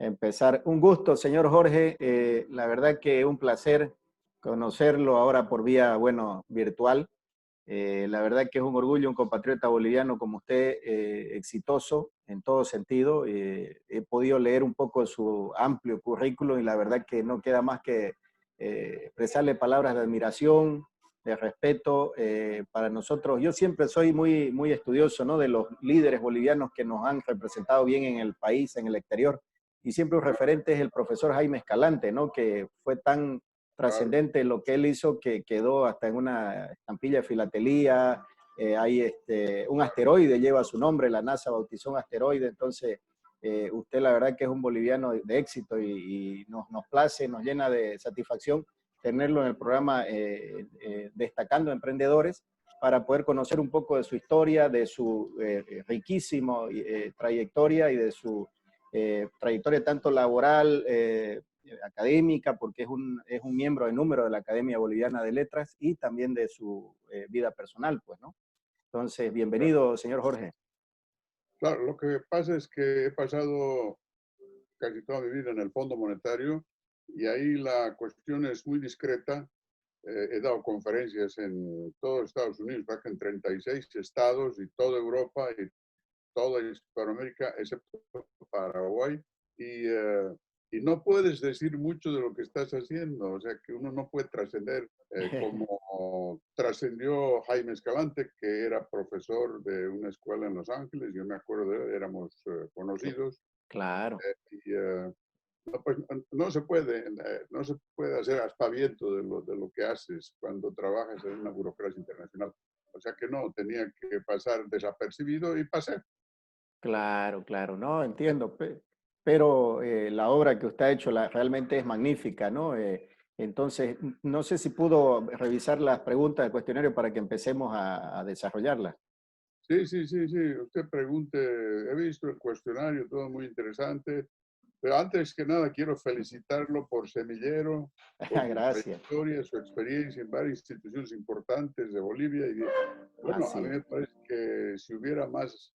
empezar. Un gusto, señor Jorge. La verdad que un placer conocerlo ahora por vía, bueno, virtual. La verdad que es un orgullo un compatriota boliviano como usted, exitoso en todo sentido. He podido leer un poco su amplio currículum y la verdad que no queda más que expresarle palabras de admiración, de respeto para nosotros. Yo siempre soy muy estudioso, ¿no?, de los líderes bolivianos que nos han representado bien en el país, en el exterior. Y siempre un referente es el profesor Jaime Escalante, ¿no?, que fue tan Claro, trascendente lo que él hizo que quedó hasta en una estampilla de filatelía. Hay un asteroide lleva su nombre, la NASA bautizó un asteroide. Entonces usted la verdad que es un boliviano de éxito y nos place, nos llena de satisfacción tenerlo en el programa Destacando Emprendedores, para poder conocer un poco de su historia, de su riquísimo trayectoria y de su trayectoria tanto laboral, académica, porque es un miembro de número de la Academia Boliviana de Letras, y también de su vida personal, pues, ¿no? Entonces, claro. bienvenido, señor Jorge. Claro, lo que pasa es que he pasado casi toda mi vida en el Fondo Monetario y ahí la cuestión es muy discreta. He dado conferencias en todo Estados Unidos, creo que en 36 estados y toda Europa y toda Hispanoamérica, excepto Paraguay. Y, eh, y no puedes decir mucho de lo que estás haciendo, o sea que uno no puede trascender como trascendió Jaime Escalante, que era profesor de una escuela en Los Ángeles, yo me acuerdo de él, éramos conocidos. Claro. Y no, pues, no se puede, no se puede hacer aspaviento de lo que haces cuando trabajas en una burocracia internacional. O sea que no, tenía que pasar desapercibido y pasé. Claro, claro, no, entiendo, pero la obra que usted ha hecho realmente es magnífica, ¿no? Entonces, no sé si pudo revisar las preguntas del cuestionario para que empecemos a desarrollarlas. Sí, sí, sí, sí. Usted pregunte, he visto el cuestionario, todo muy interesante, pero antes que nada quiero felicitarlo por semillero, por su Gracias. trayectoria, su experiencia en varias instituciones importantes de Bolivia. Y bueno, a Así mí es. me parece que si hubiera más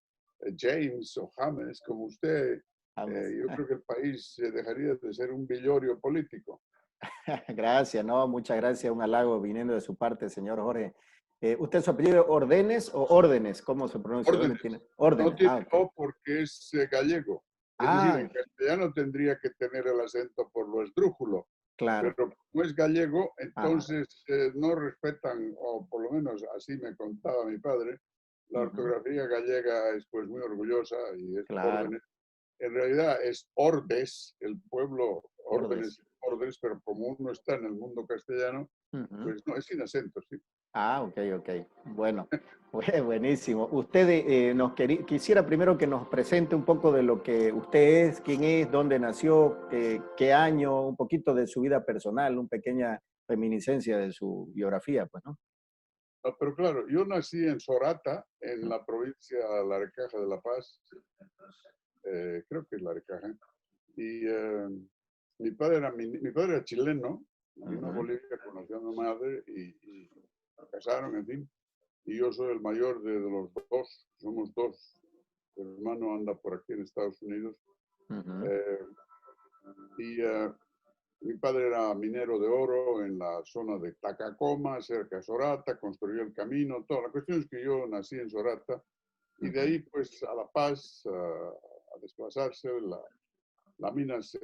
James o James como usted, James. yo creo que el país dejaría de ser un villorio político. Gracias, no, muchas gracias, un halago viniendo de su parte, señor Jorge. ¿Usted su apellido Ordenes o Órdenes? ¿Cómo se pronuncia? ¿Dónde Órdenes. tiene? No Órdenes, tiene ah, ok. O porque es gallego. Es decir, Ah, en castellano tendría que tener el acento por lo esdrújulo, claro. pero como es gallego, Ajá. entonces no respetan, o por lo menos así me contaba mi padre, la Ujú, ortografía gallega es pues muy orgullosa y es claro. órdenes. En realidad es Ordes, el pueblo Ordes. órdenes, pero como uno está en el mundo castellano, Ujú. pues no, es sin acento, sí. Ah, ok, ok. Bueno, buenísimo. Usted quisiera primero que nos presente un poco de lo que usted es, quién es, dónde nació, qué año, un poquito de su vida personal, una pequeña reminiscencia de su biografía, pues, ¿no? No, pero claro, yo nací en Sorata, en la provincia Larecaja de La Paz, creo que es Larecaja, y mi padre era chileno, vino a Ujú, Bolivia, conoció a mi madre y se casaron, en fin, y yo soy el mayor de los dos, somos dos, mi hermano anda por aquí en Estados Unidos, ujú, eh, y mi padre era minero de oro en la zona de Tacacoma, cerca de Sorata, construyó el camino, toda la cuestión es que yo nací en Sorata. Y de ujú, ahí, pues, a La Paz, a desplazarse. La mina se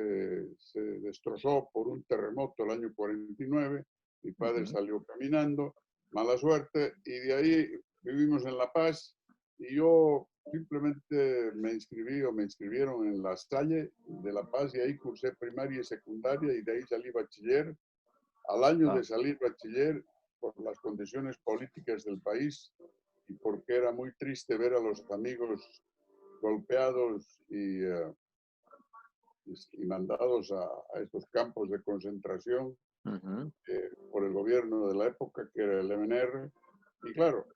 destrozó por un terremoto el año 49. Mi padre ujú, salió caminando, mala suerte, y de ahí vivimos en La Paz. Y yo simplemente me inscribí o me inscribieron en la Salle de La Paz y ahí cursé primaria y secundaria y de ahí salí bachiller. Al año de wow, salir bachiller, por las condiciones políticas del país y porque era muy triste ver a los amigos golpeados y mandados a estos campos de concentración ujú, por el gobierno de la época, que era el MNR. Y claro,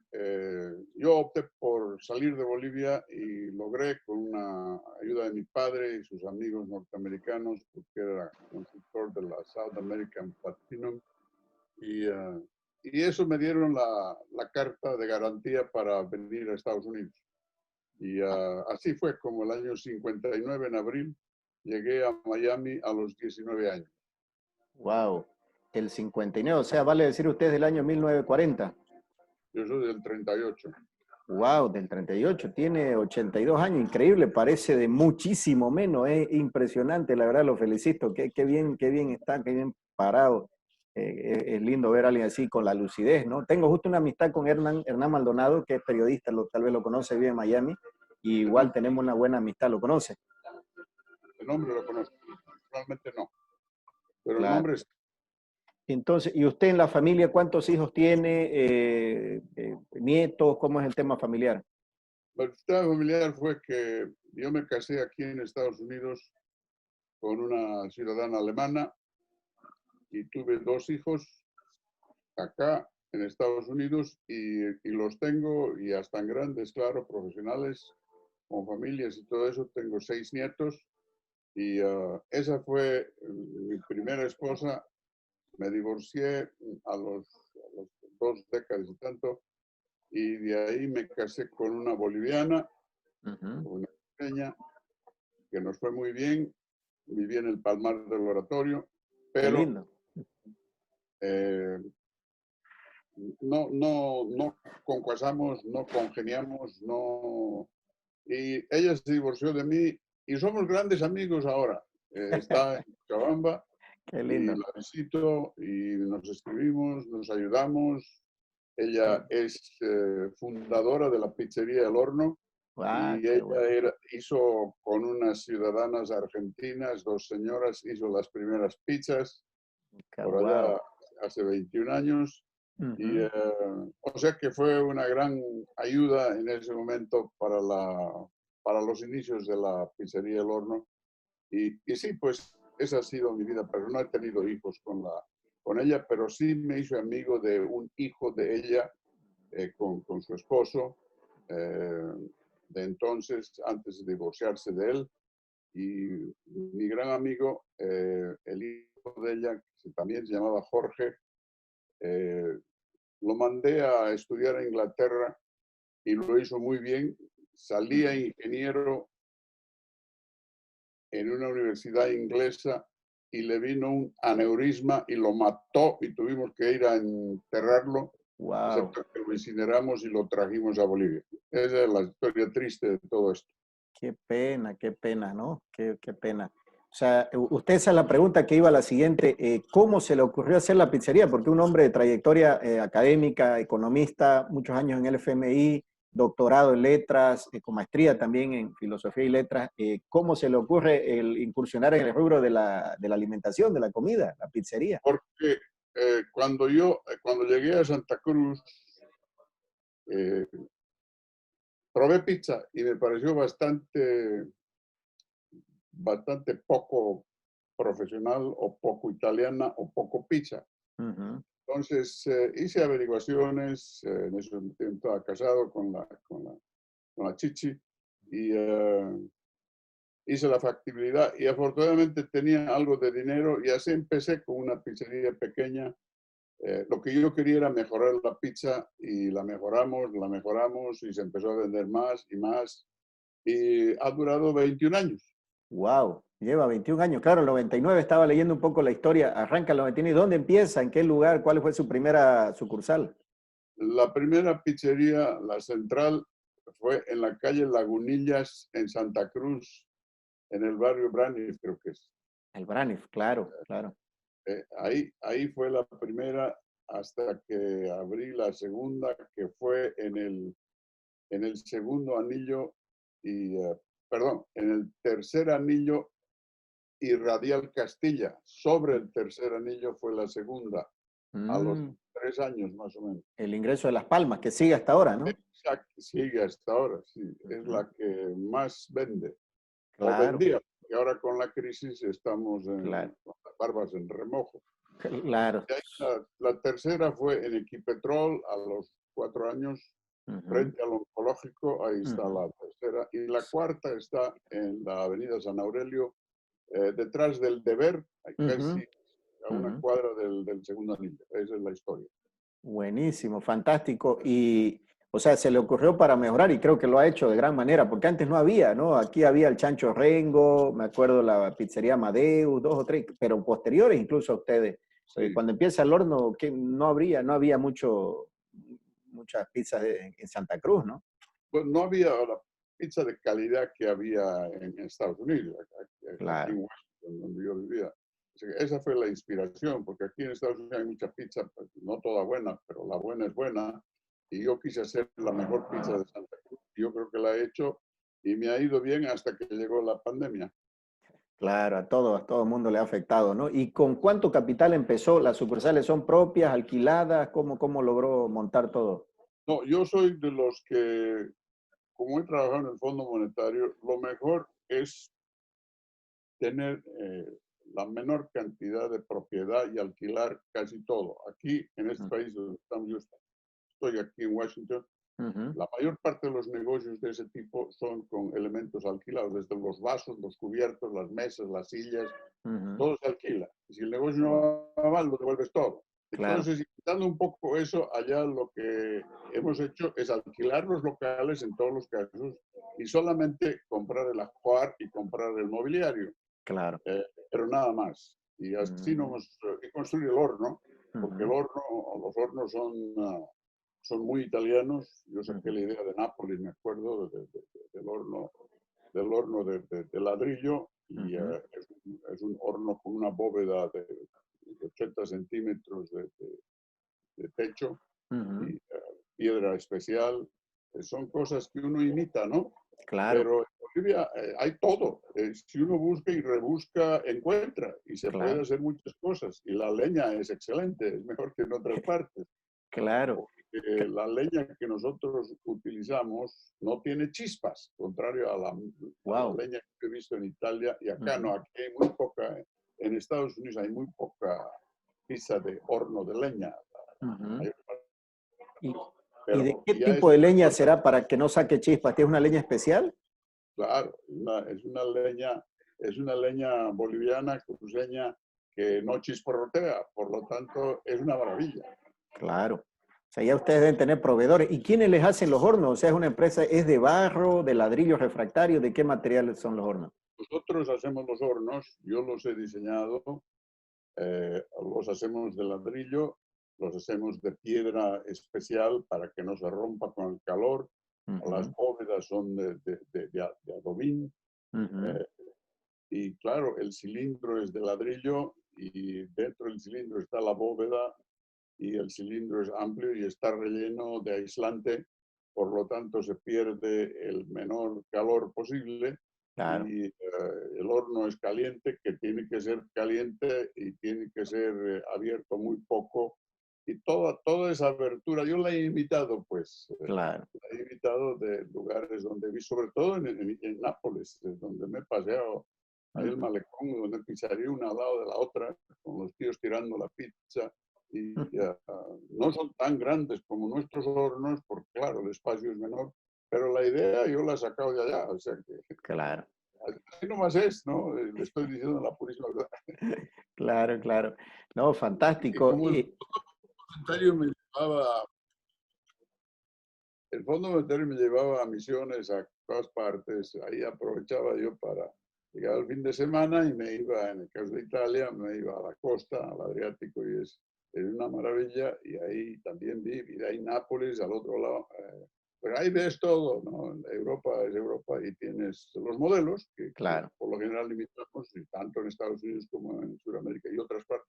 yo opté por salir de Bolivia y logré, con una ayuda de mi padre y sus amigos norteamericanos, porque era consultor de la South American Platinum, y, y eso me dieron la carta de garantía para venir a Estados Unidos. Y ah, así fue como el año 59, en abril, llegué a Miami a los 19 años. Wow, el 59, o sea, vale decir usted del año 1940. Yo soy del 38. Wow, del 38, tiene 82 años, increíble, parece de muchísimo menos, es impresionante, la verdad lo felicito, qué bien está, qué bien parado. Es lindo ver a alguien así con la lucidez, ¿no? Tengo justo una amistad con Hernán Maldonado, que es periodista, tal vez lo conoce, vive en Miami, y De igual nombre, tenemos una buena amistad, ¿lo conoce? de nombre lo conozco, realmente no, pero el Claro. nombre es... Entonces, ¿y usted en la familia cuántos hijos tiene? ¿Nietos? ¿Cómo es el tema familiar? La historia familiar fue que yo me casé aquí en Estados Unidos con una ciudadana alemana y tuve dos hijos acá en Estados Unidos y los tengo y ya están grandes, claro, profesionales, con familias y todo eso. Tengo 6 nietos y esa fue mi primera esposa. Me divorcié a los 2 décadas y tanto y de ahí me casé con una boliviana, Ujú. una pequeña, que nos fue muy bien. Viví en el Palmar del Oratorio, Qué pero lindo. eh, no concuasamos, no congeniamos, no. Y ella se divorció de mí y somos grandes amigos ahora. Está en Cochabamba Qué y lindo. la visito y nos escribimos, nos ayudamos. Qué- Ella es fundadora de la pizzería El Horno Ah, y qué ella bueno. hizo con unas ciudadanas argentinas, dos señoras, hizo las primeras pizzas por Wow. allá hace 21 años. Y, Ujú. o sea que fue una gran ayuda en ese momento para los inicios de la pizzería El Horno. Y sí, pues esa ha sido mi vida, pero no he tenido hijos con ella, pero sí me hice amigo de un hijo de ella con su esposo, eh, de entonces, antes de divorciarse de él. Y mi gran amigo, el hijo de ella, que también se llamaba Jorge, eh, lo mandé a estudiar a Inglaterra y lo hizo muy bien. Salía Ujú. ingeniero en una universidad inglesa y le vino un aneurisma y lo mató y tuvimos que ir a enterrarlo, Wow. excepto que lo incineramos y lo trajimos a Bolivia. Esa es la historia triste de todo esto. Qué pena, ¿no? Qué pena. O sea, usted esa es la pregunta que iba a la siguiente. ¿Cómo se le ocurrió hacer la pizzería? Porque un hombre de trayectoria académica, economista, muchos años en el FMI, doctorado en letras, con maestría también en filosofía y letras, ¿cómo se le ocurre el incursionar en el rubro de la alimentación, de la comida, la pizzería? Porque cuando llegué a Santa Cruz, eh, probé pizza y me pareció bastante poco profesional o poco italiana o poco pizza. Ujú. Entonces hice averiguaciones, en ese momento estaba casado con la Chichi y hice la factibilidad y afortunadamente tenía algo de dinero y así empecé con una pizzería pequeña. Lo que yo quería era mejorar la pizza y la mejoramos y se empezó a vender más y más y ha durado 21 años. Wow, lleva 21 años. Claro, el 99 estaba leyendo un poco la historia. Arranca el 99. ¿Dónde empieza? ¿En qué lugar? ¿Cuál fue su primera sucursal? La primera pizzería, la central, fue en la calle Lagunillas, en Santa Cruz, en el barrio Braniff, creo que es. El Braniff, claro, claro. Ahí fue la primera hasta que abrí la segunda, que fue en el segundo anillo y, perdón, en el tercer anillo y Radial Castilla. Sobre el tercer anillo fue la segunda, a los Mm, 3 años más o menos. el ingreso de Las Palmas, que sigue hasta ahora, ¿no? Exacto, sigue hasta ahora, sí, es Ujú. la que más vende o Claro, vendía. Y ahora con la crisis estamos claro, con las barbas en remojo. claro. Y ahí la tercera fue en Equipetrol a los 4 años, Ujú, frente al oncológico, ahí está ujú, la tercera. Y la cuarta está en la avenida San Aurelio, detrás del Deber, ujú, casi a una ujú. cuadra del segundo anillo. Esa es la historia. Buenísimo, fantástico. Y O sea, se le ocurrió para mejorar y creo que lo ha hecho de gran manera, porque antes no había, ¿no? Aquí había el Chancho Rengo, me acuerdo la pizzería Amadeus, dos o tres, pero posteriores incluso a ustedes. Sí, Cuando empieza el horno, que no había muchas pizzas en Santa Cruz, ¿no? pues no había la pizza de calidad que había en Estados Unidos, aquí Claro. en Washington, donde yo vivía. O sea, esa fue la inspiración, porque aquí en Estados Unidos hay mucha pizza, pues, no toda buena, pero la buena es buena. Y yo quise hacer la mejor pizza de Santa Cruz. Yo creo que la he hecho y me ha ido bien hasta que llegó la pandemia. Claro, a todo el mundo le ha afectado, ¿no? ¿Y con cuánto capital empezó? ¿Las sucursales son propias, alquiladas? ¿Cómo logró montar todo? No, yo soy de los que, como he trabajado en el Fondo Monetario, lo mejor es tener la menor cantidad de propiedad y alquilar casi todo. Aquí, en este Mm, país donde estamos, yo estoy aquí en Washington, ujú, la mayor parte de los negocios de ese tipo son con elementos alquilados, desde los vasos, los cubiertos, las mesas, las sillas, ujú. todo se alquila. Y si el negocio no va mal, lo devuelves todo. Claro, Entonces, quitando un poco eso, allá lo que hemos hecho es alquilar los locales en todos los casos y solamente comprar el ajuar y comprar el mobiliario, claro. pero nada más. Y así Mm, nos y construir el horno, porque el ujú, horno, los hornos son, son muy italianos. Yo saqué ujú, la idea de Nápoles, me acuerdo, del horno de ladrillo, y ujú, es un horno con una bóveda de 80 centímetros de techo ujú. y piedra especial. Son cosas que uno imita, ¿no? Claro, Pero en Bolivia hay todo. Si uno busca y rebusca, encuentra. Y se puede claro, hacer muchas cosas. Y la leña es excelente, es mejor que en otras partes. claro. Porque la leña que nosotros utilizamos no tiene chispas, contrario a la Wow. leña que he visto en Italia. Y acá no, aquí hay muy poca. En Estados Unidos hay muy poca pizza de horno de leña. Hay- ¿Y, y de Pero qué ya es tipo de otra leña cosa. será para que no saque chispas? ¿Tiene una leña especial? Claro, es una leña boliviana, cruceña, que no chisporrotea, por lo tanto es una maravilla. Claro. O sea, ya ustedes deben tener proveedores. ¿Y quiénes les hacen los hornos? O sea, es una empresa, ¿es de barro, de ladrillo refractario? ¿De qué materiales son los hornos? Nosotros hacemos los hornos, yo los he diseñado, los hacemos de ladrillo, los hacemos de piedra especial para que no se rompa con el calor. Las Ujú, bóvedas son de adobín, ujú. eh, y claro, el cilindro es de ladrillo y dentro del cilindro está la bóveda y el cilindro es amplio y está relleno de aislante, por lo tanto se pierde el menor calor posible Claro. y el horno es caliente, que tiene que ser caliente y tiene que ser abierto muy poco. Y toda esa abertura, yo la he imitado, pues, Claro. la he imitado de lugares donde vi, sobre todo en Nápoles, donde me he paseado, ahí el Ujú, malecón, donde pizzería una al lado de la otra, con los tíos tirando la pizza. Y ujú. no son tan grandes como nuestros hornos, porque claro, el espacio es menor, pero la idea yo la he sacado de allá, o sea que Claro. así nomás es, ¿no? Le estoy diciendo la purísima verdad. Claro, claro. No, Y fantástico. como voluntario me llevaba, el Fondo Monetario me llevaba a misiones a todas partes, ahí aprovechaba yo para llegar al fin de semana y me iba, en el caso de Italia, me iba a la costa, al Adriático, y es una maravilla, y ahí también vi, y de ahí Nápoles, al otro lado. Pero ahí ves todo, ¿no? Europa es Europa y tienes los modelos que Claro. por lo general limitamos, y tanto en Estados Unidos como en Sudamérica y otras partes.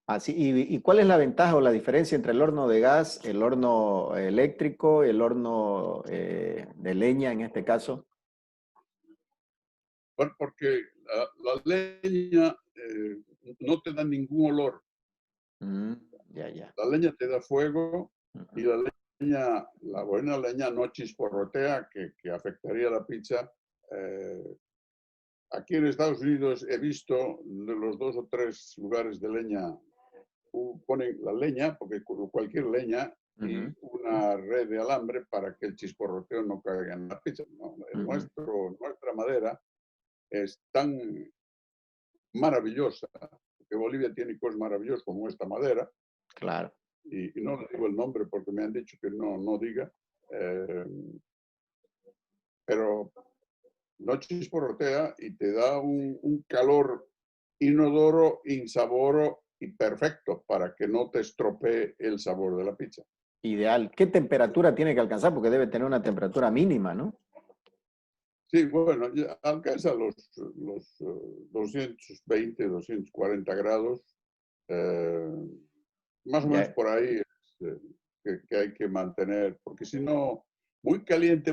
Así, ¿y cuál es la ventaja o la diferencia entre el horno de gas, el horno eléctrico, el horno de leña en este caso? Bueno, porque la leña no te da ningún olor. Mm, ya, ya. La leña te da fuego y Ujú, la leña, la buena leña no chisporrotea, que afectaría la pizza. Eh, Aquí en Estados Unidos he visto de los 2 o 3 lugares de leña, ponen la leña, porque cualquier leña, y ujú, una red de alambre para que el chisporroteo no caiga en la pizza, ¿no? ujú. Nuestra madera es tan maravillosa, que Bolivia tiene cosas maravillosas como esta madera, Claro. y no le digo el nombre porque me han dicho que no diga, eh, pero no chisporrotea y te da un calor inodoro, insaboro y perfecto para que no te estropee el sabor de la pizza. Ideal. ¿Qué temperatura tiene que alcanzar? Porque debe tener una temperatura mínima, ¿no? Sí, bueno, ya alcanza los 220, 240 grados. eh, Más o menos Ya, por ahí es, que hay que mantener, porque si no, muy caliente,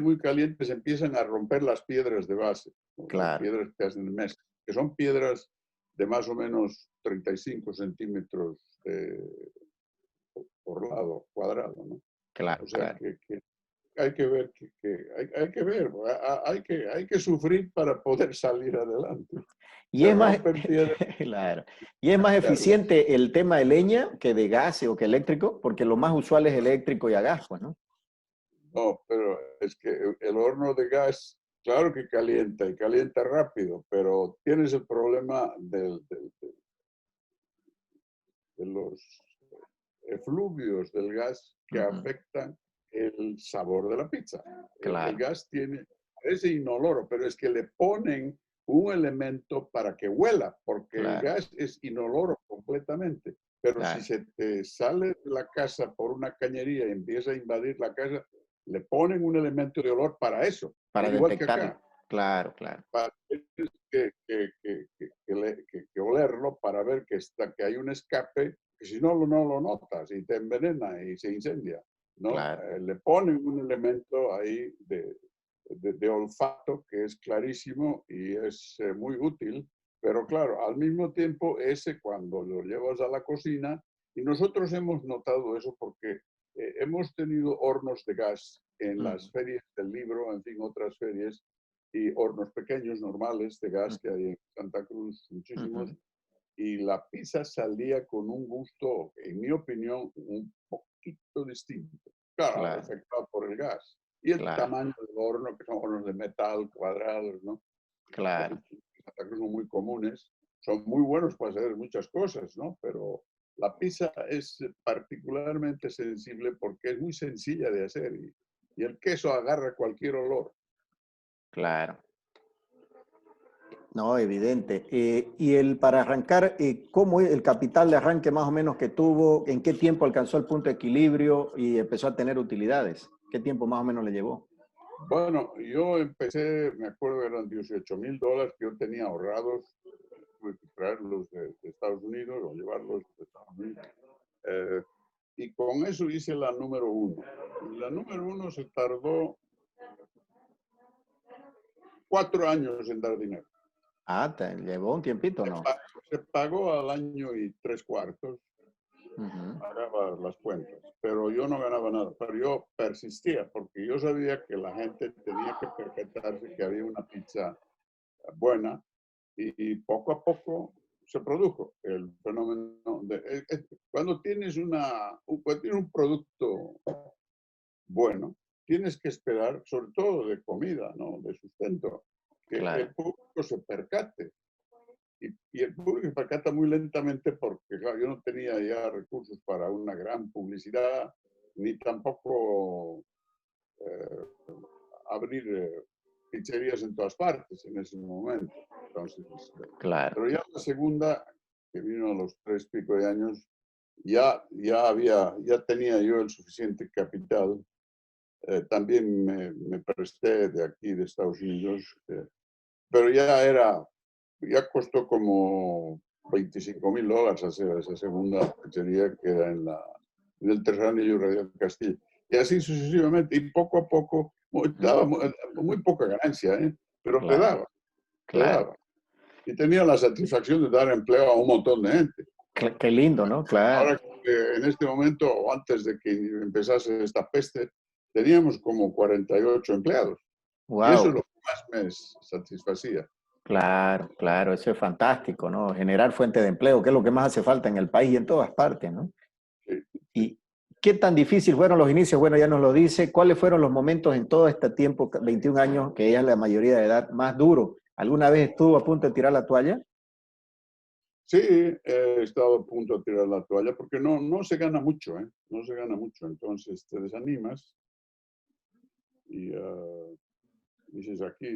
se empiezan a romper las piedras de base, ¿no? Las claro. piedras que hacen mezcla, que son piedras de más o menos 35 centímetros por lado cuadrado, ¿no? Claro, O sea claro. que hay que ver, hay que ver, hay que sufrir para poder salir adelante. Y Se es más, rompen piedras, claro. Y es más eficiente el tema de leña que de gas o que eléctrico, porque lo más usual es eléctrico y a gas, pues, ¿no? no, pero es que el horno de gas, claro que calienta y calienta rápido, pero tienes el problema de los efluvios del gas que Ujú. afectan el sabor de la pizza. El Claro, gas parece inoloro, pero es que le ponen un elemento para que huela, porque el claro, gas es inoloro completamente. Pero si claro. se te sale de la casa por una cañería y empieza a invadir la casa, le ponen un elemento de olor para eso, Para igual que detectarlo. acá. Claro, claro, Tienes que olerlo para ver que hay un escape, que si no, no lo notas y te envenena y se incendia, ¿no? claro. Le ponen un elemento ahí de olfato que es clarísimo y es muy útil, pero claro, al mismo tiempo ese cuando lo llevas a la cocina, y nosotros hemos notado eso porque hemos tenido hornos de gas en Ujú, las ferias del libro, en fin, otras ferias, y hornos pequeños normales de gas que hay en Santa Cruz, muchísimos, ujú. y la pizza salía con un gusto, en mi opinión, un poquito distinto. Claro, Claro, afectado por el gas. Y el claro, tamaño del horno, que son hornos de metal cuadrados, ¿no? claro. En Santa Cruz son muy comunes, son muy buenos para hacer muchas cosas, ¿no? Pero la pizza es particularmente sensible porque es muy sencilla de hacer y el queso agarra cualquier olor. Claro. No, evidente. Y el para arrancar, ¿cómo es el capital de arranque más o menos que tuvo? ¿En qué tiempo alcanzó el punto de equilibrio y empezó a tener utilidades? ¿Qué tiempo más o menos le llevó? Bueno, yo empecé, me acuerdo, eran $18,000 que yo tenía ahorrados, tuve que traerlos de Estados Unidos o llevarlos de Estados Unidos. Eh, y con eso hice la número uno. Y la número uno se tardó 4 años en dar dinero. Ah, llevó un tiempito, Se ¿no? pagó, se pagó al año y 3/4, Ujú. pagaba las cuentas, pero yo no ganaba nada. Pero yo persistía porque yo sabía que la gente tenía que percatarse que había una pizza buena y poco a poco se produjo el fenómeno cuando tienes cuando tienes un producto bueno, tienes que esperar, sobre todo de comida, ¿no? De sustento, que Claro, el público se percate. Y el público se percata muy lentamente porque, claro, yo no tenía ya recursos para una gran publicidad, ni tampoco eh, abrir pizzerías en todas partes en ese momento. Entonces, claro. pero ya la segunda, que vino a los 3 pico de años, ya tenía yo el suficiente capital. También me presté de aquí, de Estados Unidos, pero ya costó como $25,000 hacer esa segunda pizzería que era en el terreno y Radial Castillo. Y así sucesivamente, y poco a poco, Mm, daba muy poca ganancia, ¿eh? Pero claro, te claro. daba. Y tenía la satisfacción de dar empleo a un montón de gente. Qué lindo, ¿no? Claro. Ahora, en este momento, o antes de que empezase esta peste, teníamos como 48 empleados. Y eso es Wow. lo que más me satisfacía. Claro, claro. Eso es fantástico, ¿no? Generar fuente de empleo, que es lo que más hace falta en el país y en todas partes, ¿no? Sí, sí. ¿Y qué tan difícil fueron los inicios? Bueno, ya nos lo dice. ¿Cuáles fueron los momentos en todo este tiempo, 21 años, que ella es la mayoría de edad, más duro? ¿Alguna vez estuvo a punto de tirar la toalla? Sí, he estado a punto de tirar la toalla porque no se gana mucho, ¿eh? No se gana mucho, entonces te desanimas. y dices aquí,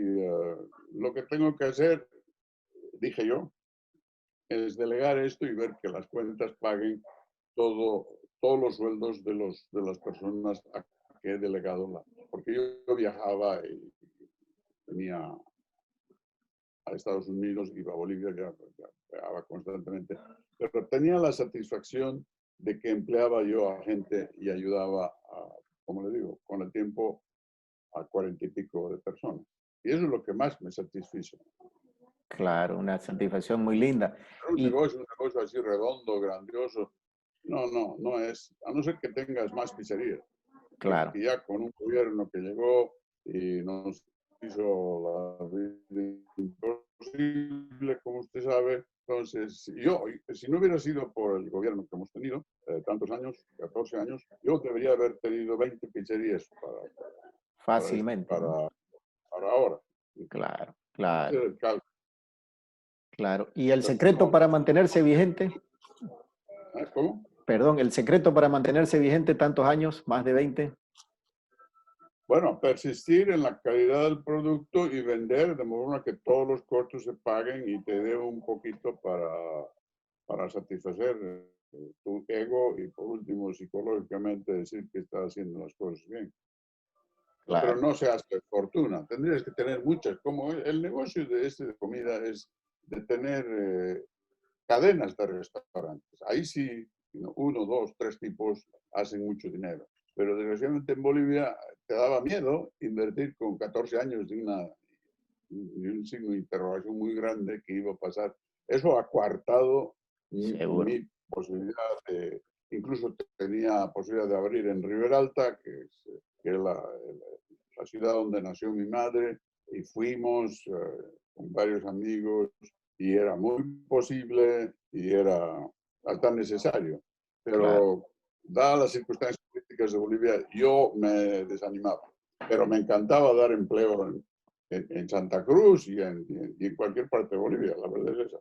lo que tengo que hacer, dije yo, es delegar esto y ver que las cuentas paguen todos los sueldos de las personas a que he delegado. Porque yo viajaba y venía a Estados Unidos, iba a Bolivia, ya viajaba constantemente, pero tenía la satisfacción de que empleaba yo a gente y ayudaba, como le digo, con el tiempo a 40 y pico de personas. Y eso es lo que más me satisfizo. Claro, una satisfacción muy linda. Un negocio así redondo, grandioso, no es, a no ser que tengas más pizzerías. Claro. Porque ya con un gobierno que llegó y nos hizo la vida imposible, como usted sabe. Entonces, yo, si no hubiera sido por el gobierno que hemos tenido, tantos años, 14 años, yo debería haber tenido 20 pizzerías Fácilmente, ¿no? para ahora. Claro, claro, El cálculo. claro. ¿Y el Pero secreto no, para mantenerse vigente? ¿cómo? Perdón, el secreto para mantenerse vigente tantos años, más de 20. Bueno, persistir en la calidad del producto y vender de modo que todos los costos se paguen y te dé un poquito para satisfacer tu ego y por último psicológicamente decir que estás haciendo las cosas bien. Pero Claro, no se hace fortuna, tendrías que tener muchas, como el negocio de comida es de tener cadenas de restaurantes. Ahí sí, uno, dos, tres tipos hacen mucho dinero. Pero desgraciadamente en Bolivia te daba miedo invertir con 14 años de un signo de interrogación muy grande que iba a pasar. Eso ha coartado seguro. mi posibilidad de, incluso tenía posibilidad de abrir en Riberalta, que es la ciudad donde nació mi madre, y fuimos con varios amigos y era muy posible y era hasta necesario. Claro. Pero dadas las circunstancias políticas de Bolivia, yo me desanimaba. Pero me encantaba dar empleo en Santa Cruz y en cualquier parte de Bolivia, la verdad es esa.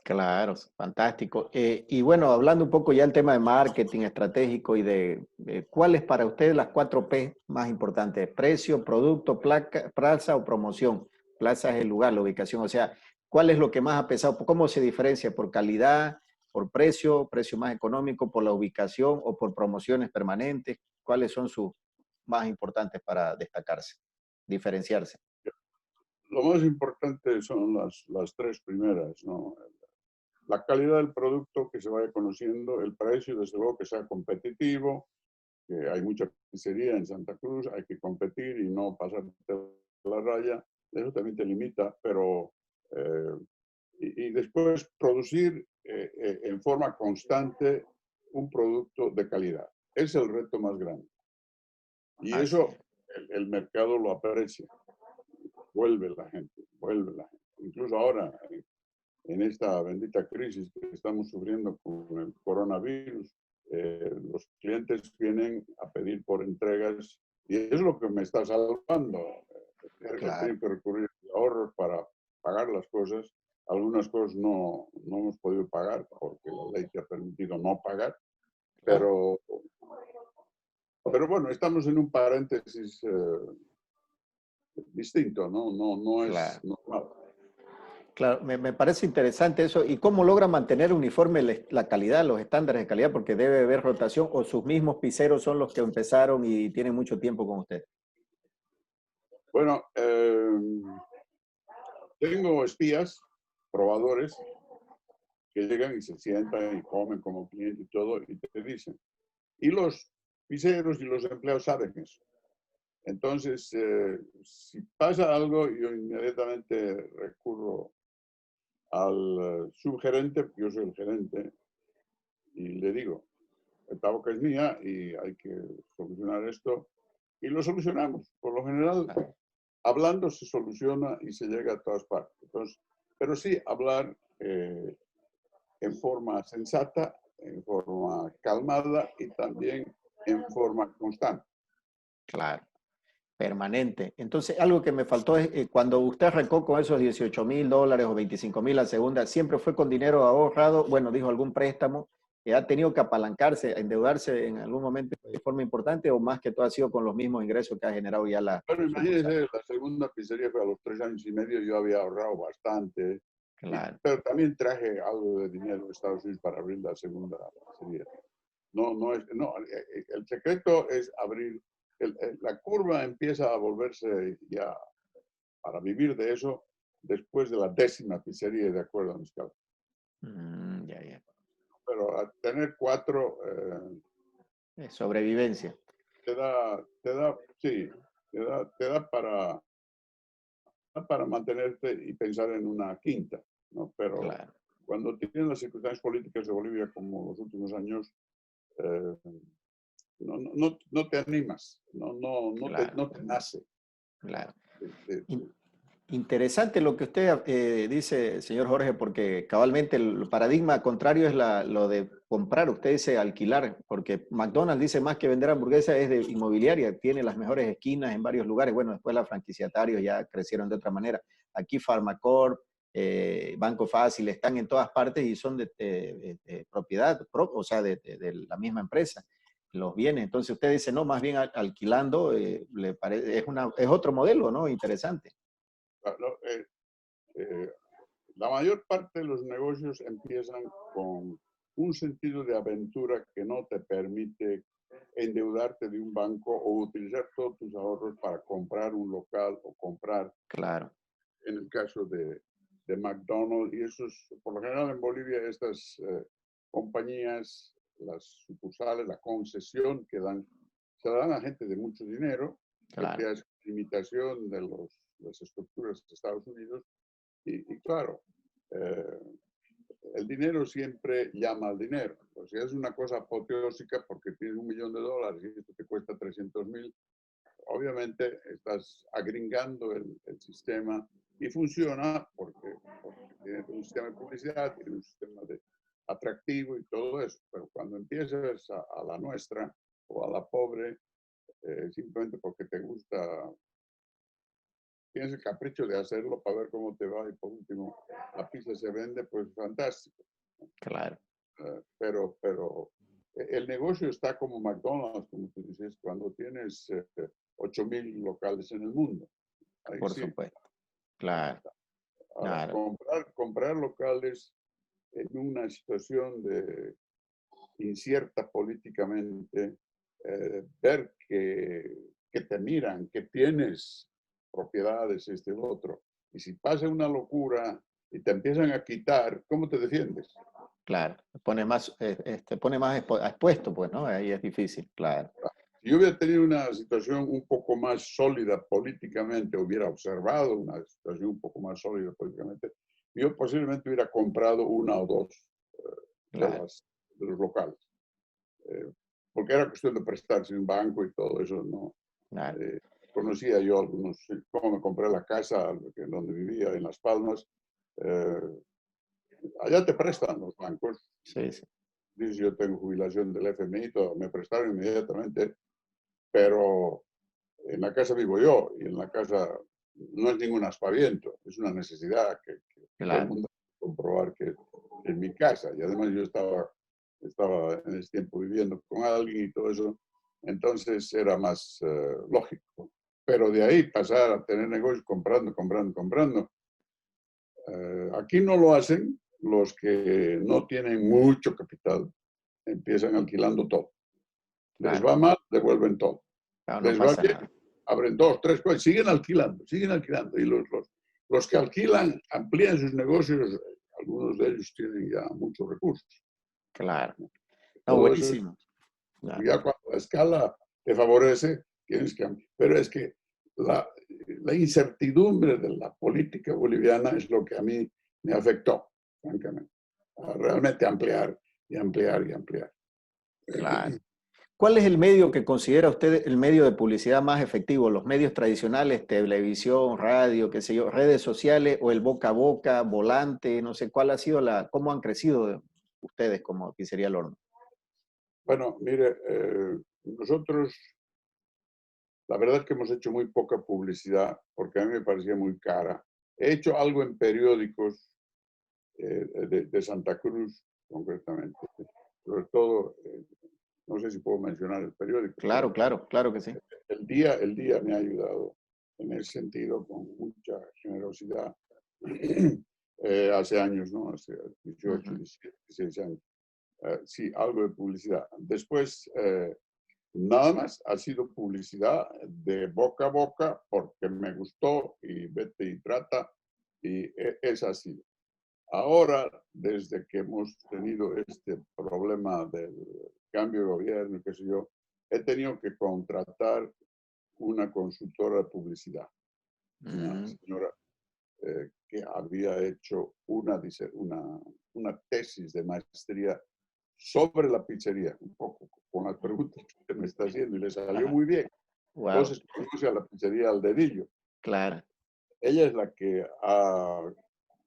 Claro, fantástico. Y bueno, hablando un poco ya del tema de marketing estratégico y de cuáles para ustedes las 4P más importantes: precio, producto, plaza o promoción. Plaza es el lugar, la ubicación. O sea, ¿cuál es lo que más ha pesado? ¿Cómo se diferencia? ¿Por calidad, por precio, precio más económico, por la ubicación o por promociones permanentes? ¿Cuáles son sus más importantes para destacarse, diferenciarse? Lo más importante son las tres primeras, ¿no? La calidad del producto que se vaya conociendo, el precio, desde luego que sea competitivo, que hay mucha pizzería en Santa Cruz, hay que competir y no pasar la raya, eso también te limita, pero y después producir en forma constante un producto de calidad. Es el reto más grande. Y Así eso es. el mercado lo aprecia, vuelve la gente, vuelve la gente. Incluso ahora, en esta bendita crisis que estamos sufriendo con el coronavirus, los clientes vienen a pedir por entregas y es lo que me está salvando. He Claro. tenido que recurrir a ahorros para pagar las cosas. Algunas cosas no hemos podido pagar porque la ley te ha permitido no pagar, Claro. pero, pero bueno, estamos en un paréntesis distinto, ¿no? No es Claro. normal. Claro, me parece interesante eso. ¿Y cómo logra mantener uniforme la calidad, los estándares de calidad? Porque debe haber rotación o sus mismos pizzeros son los que empezaron y tienen mucho tiempo con usted. Bueno, tengo espías, probadores, que llegan y se sientan y comen como cliente y todo, y te dicen. Y los pizzeros y los empleados saben eso. Entonces, si pasa algo, yo inmediatamente recurro al subgerente, yo soy el gerente, y le digo, esta boca es mía y hay que solucionar esto. Y lo solucionamos. Por lo general, hablando se soluciona y se llega a todas partes. Entonces, pero sí hablar en forma sensata, en forma calmada y también en forma constante. Claro, permanente. Entonces, algo que me faltó es cuando usted arrancó con esos $18,000 o $25,000 la segunda, ¿siempre fue con dinero ahorrado? Bueno, dijo algún préstamo. ¿Ha tenido que apalancarse, endeudarse en algún momento de forma importante o más que todo ha sido con los mismos ingresos que ha generado ya la Bueno, sucursal? imagínese, la segunda pizzería fue a los 3 años y medio, yo había ahorrado bastante, Claro. pero también traje algo de dinero de Estados Unidos para abrir la segunda pizzería. El secreto es abrir, la curva empieza a volverse ya para vivir de eso después de la 10ª pizzería, de acuerdo a mis cálculos. Ya, ya. Pero a tener 4 Sobrevivencia. sí, te da para mantenerte y pensar en una quinta, ¿no? Pero Claro. cuando tienes las circunstancias políticas de Bolivia como los últimos años, eh, no te animas, Claro, no te nace. claro. de- de- In- de- Interesante lo que usted dice, señor Jorge, porque cabalmente el paradigma contrario es lo de comprar. Usted dice alquilar, porque McDonald's dice más que vender hamburguesas es de inmobiliaria, tiene las mejores esquinas en varios lugares. Bueno, después los franquiciatarios ya crecieron de otra manera. Aquí Farmacorp, Banco Fácil, están en todas partes y son de propiedad, o sea, de la misma empresa los bienes. Entonces usted dice, no, más bien alquilando, es otro modelo, ¿no? Interesante. no, la mayor parte de los negocios empiezan con un sentido de aventura que no te permite endeudarte de un banco o utilizar todos tus ahorros para comprar un local o comprar, Claro, en el caso de McDonald's. Y eso es, por lo general en Bolivia, estas compañías, las sucursales, la concesión que dan, se la dan a gente de mucho dinero, porque claro, es imitación de las estructuras de Estados Unidos. Y claro, eh, el dinero siempre llama al dinero. O sea, es una cosa apoteósica porque tienes $1.000.000 y esto te cuesta 300.000. Obviamente estás agringando el sistema y funciona porque tiene un sistema de publicidad, tiene un sistema de atractivo y todo eso. Pero cuando empiezas a la nuestra o a la pobre, simplemente porque te gusta, tienes el capricho de hacerlo para ver cómo te va y por último la pizza se vende, pues fantástico. claro, Pero el negocio está como McDonald's, como tú dices, cuando tienes 8.000 locales en el mundo. Ahí por sí. supuesto, claro, Ahora, claro, comprar locales en una situación de incierta políticamente, ver que te miran, que tienes propiedades, este y lo otro. Y si pasa una locura y te empiezan a quitar, ¿cómo te defiendes? claro. Pone más expuesto, pues, ¿no? Ahí es difícil, claro, Si yo hubiera tenido una situación un poco más sólida políticamente, hubiera observado una situación un poco más sólida políticamente, yo posiblemente hubiera comprado una o dos de, claro, de los locales. Porque era cuestión de prestarse un banco y todo eso, ¿no? claro. Eh, Conocía yo algunos, cómo me compré la casa donde vivía en Las Palmas. Eh, Allá te prestan los bancos. Sí, sí, Dice, yo tengo jubilación del FMI y todo, me prestaron inmediatamente, pero en la casa vivo yo y en la casa no es ningún aspaviento, es una necesidad que todo el claro, mundo puede comprobar que es mi casa. Y además yo estaba en ese tiempo viviendo con alguien y todo eso, entonces era más lógico. Pero de ahí pasar a tener negocios comprando. Aquí no lo hacen los que no tienen mucho capital, empiezan alquilando todo. Les claro. va mal, devuelven todo. Claro, no Les va pasa bien, nada. abren 2, 3 cosas, siguen alquilando, siguen alquilando. Y los que alquilan amplían sus negocios, algunos de ellos tienen ya muchos recursos. Claro. No, Todo eso, buenísimo. Claro, ya cuando la escala te favorece, tienes que ampliar. Pero es que la incertidumbre de la política boliviana es lo que a mí me afectó, francamente. A realmente ampliar y ampliar y ampliar. claro. ¿Cuál es el medio que considera usted el medio de publicidad más efectivo? ¿Los medios tradicionales, televisión, radio, qué sé yo, redes sociales o el boca a boca, volante? No sé cuál ha sido cómo han crecido ustedes como Pizzería El Horno. Bueno, mire, nosotros la verdad es que hemos hecho muy poca publicidad porque a mí me parecía muy cara. He hecho algo en periódicos de Santa Cruz, concretamente. sobre todo, no sé si puedo mencionar el periódico, Claro, pero claro, claro que sí. el día me ha ayudado en ese sentido con mucha generosidad. Hace años, ¿no? Hace 18, Ujú. 17, 16 años. Sí, algo de publicidad. Después, nada más ha sido publicidad de boca a boca porque me gustó y vete y trata y esa ha sido. Ahora, desde que hemos tenido este problema del cambio de gobierno, qué sé yo, he tenido que contratar una consultora de publicidad, una Mm, señora que había hecho una tesis de maestría sobre la pizzería, un poco con las preguntas que me está haciendo y le salió ajá. muy bien. Wow, Entonces conoce a la pizzería al dedillo. claro. Ella es la que ha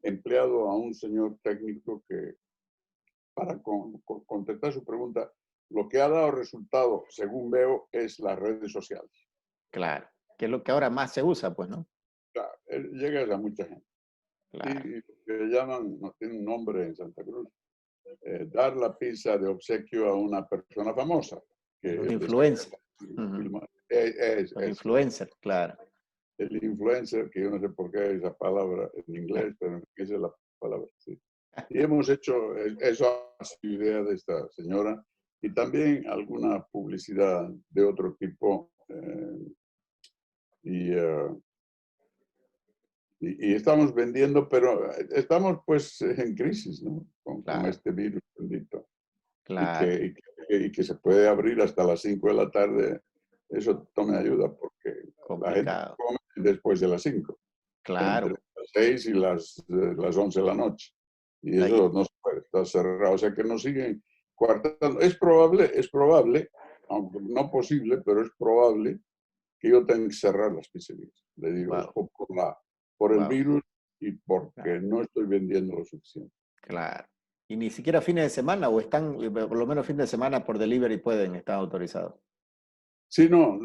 empleado a un señor técnico que, para contestar su pregunta, lo que ha dado resultado, según veo, es las redes sociales. Claro, que es lo que ahora más se usa, pues, ¿no? O sea, llegas a mucha gente. Claro, Y lo que llaman, no tiene un nombre en Santa Cruz, dar la pizza de obsequio a una persona famosa que los desea influencers, ujú, filmar. los influencers, claro, El influencer, que yo no sé por qué esa palabra en inglés, pero esa es la palabra, sí. Y hemos hecho, eso ha sido idea de esta señora, y también alguna publicidad de otro tipo. Y, y estamos vendiendo, pero estamos pues en crisis, ¿no? Con claro, este virus bendito. claro, Y que se puede abrir hasta las 5 de la tarde, eso tome ayuda porque la gente complicado, come después de las 5 entre claro. las 6 y las 11 de la noche. Y Ahí, eso no se puede, está cerrado. O sea que nos siguen coartando. Es probable, aunque no posible, pero es probable que yo tenga que cerrar las pizzerías. Le digo, es wow, por el wow, virus y claro, porque no estoy vendiendo lo suficiente. claro. Y ni siquiera fines de semana, o están, por lo menos fin de semana por delivery pueden estar autorizados. Sí, no,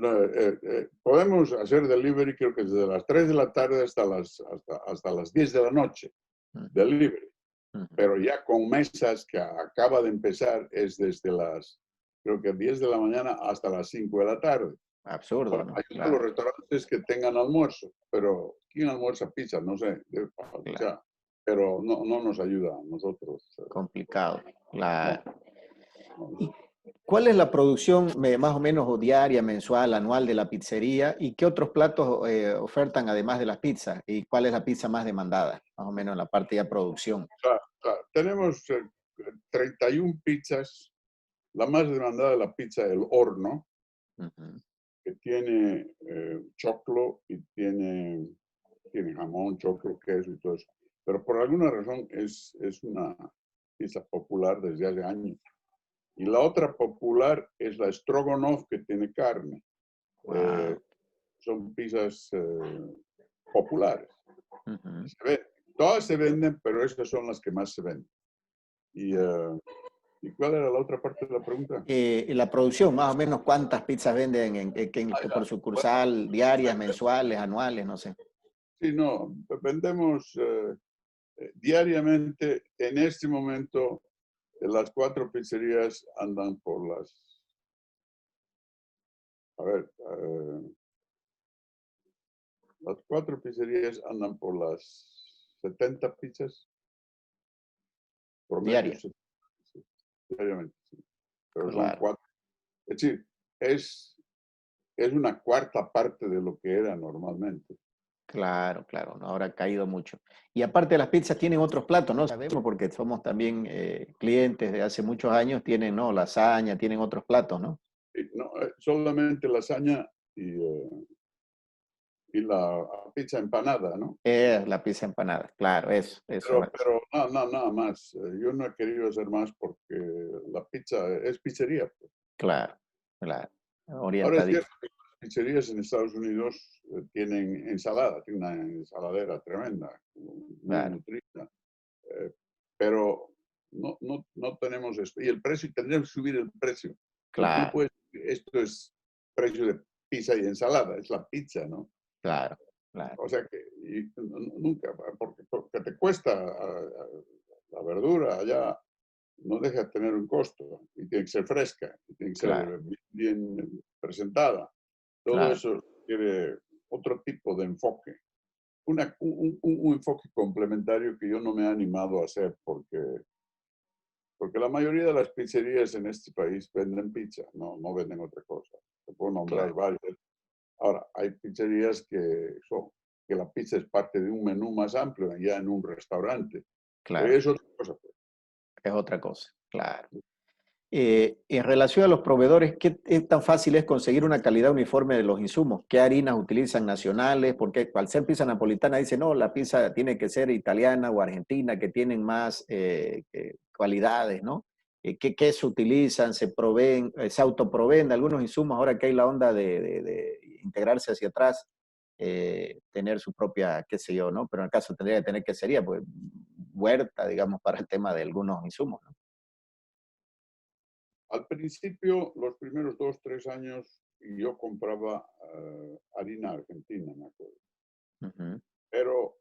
podemos hacer delivery creo que desde las 3 de la tarde hasta las 10 de la noche, Ujú, delivery. ujú. Pero ya con mesas que acaba de empezar es desde creo que 10 de la mañana hasta las 5 de la tarde. Absurdo, Para ¿no? ayudar a los Claro, restaurantes que tengan almuerzo, pero ¿quién almuerza pizza? No sé, o claro, sea, pero no, no nos ayuda a nosotros. complicado, No, claro. no. ¿Y cuál es la producción más o menos o diaria, mensual, anual de la pizzería? ¿Y qué otros platos ofertan además de las pizzas? ¿Y cuál es la pizza más demandada, más o menos en la parte de producción? Claro, claro. Tenemos 31 pizzas. La más demandada es la pizza del horno, Ujú, que tiene choclo y tiene jamón, choclo, queso y todo eso. Pero por alguna razón es una pizza popular desde hace años. Y la otra popular es la Stroganoff, que tiene carne. Eh, wow, son pizzas populares. ujú. Todas se venden, pero estas son las que más se venden. Y, ¿y cuál era la otra parte de la pregunta? Y la producción, más o menos, ¿cuántas pizzas venden por Bueno, sucursal, diarias, mensuales, anuales, no sé? sí, no, vendemos diariamente. En este momento, las 4 pizzerías andan por a ver, las 4 pizzerías andan por las 70 pizzas, promedio Diarias, 70, sí, diariamente, sí. Pero son claro. 4. Es decir, es, es una cuarta parte de lo que era normalmente. Claro, claro, no habrá caído mucho. Y aparte de las pizzas, tienen otros platos, ¿no? Sabemos porque somos también clientes de hace muchos años, tienen, ¿no? Lasaña, tienen otros platos, ¿no? Y no, solamente lasaña y la pizza empanada, ¿no? La pizza empanada, claro, eso. Pero no, no, nada más. Yo no he querido hacer más porque la pizza es pizzería, pues. Claro, claro, Ahora es orientadito, cierto que las pizzerías en Estados Unidos tienen ensalada, tienen una ensaladera tremenda, muy claro, nutrida, eh, pero no tenemos esto. Y el precio, tendríamos que subir el precio. No claro, puedes, esto es precio de pizza y ensalada, es la pizza, ¿no? claro, claro, O sea que nunca, porque te cuesta la verdura allá no deja de tener un costo y tiene que ser fresca, y tiene que Claro, ser bien presentada. Todo claro, eso quiere otro tipo de enfoque. Un enfoque complementario que yo no me he animado a hacer porque la mayoría de las pizzerías en este país venden pizza, no venden otra cosa. Te puedo nombrar claro, varias. Ahora, hay pizzerías que la pizza es parte de un menú más amplio, ya en un restaurante. Pero claro. es otra cosa, pues. Es otra cosa, claro. En relación a los proveedores, ¿qué tan fácil es conseguir una calidad uniforme de los insumos? ¿Qué harinas utilizan nacionales? Porque al ser pizza napolitana dice, no, la pizza tiene que ser italiana o argentina, que tienen más cualidades, ¿no? ¿Qué queso utilizan? ¿Se proveen, se autoproveen de algunos insumos ahora que hay la onda de integrarse hacia atrás, tener su propia, qué sé yo, ¿no? Pero en el caso tendría que tener quesería, pues huerta, digamos, para el tema de algunos insumos, ¿no? Al principio, los primeros 2, 3 años, yo compraba harina argentina, me acuerdo. Ujú, Pero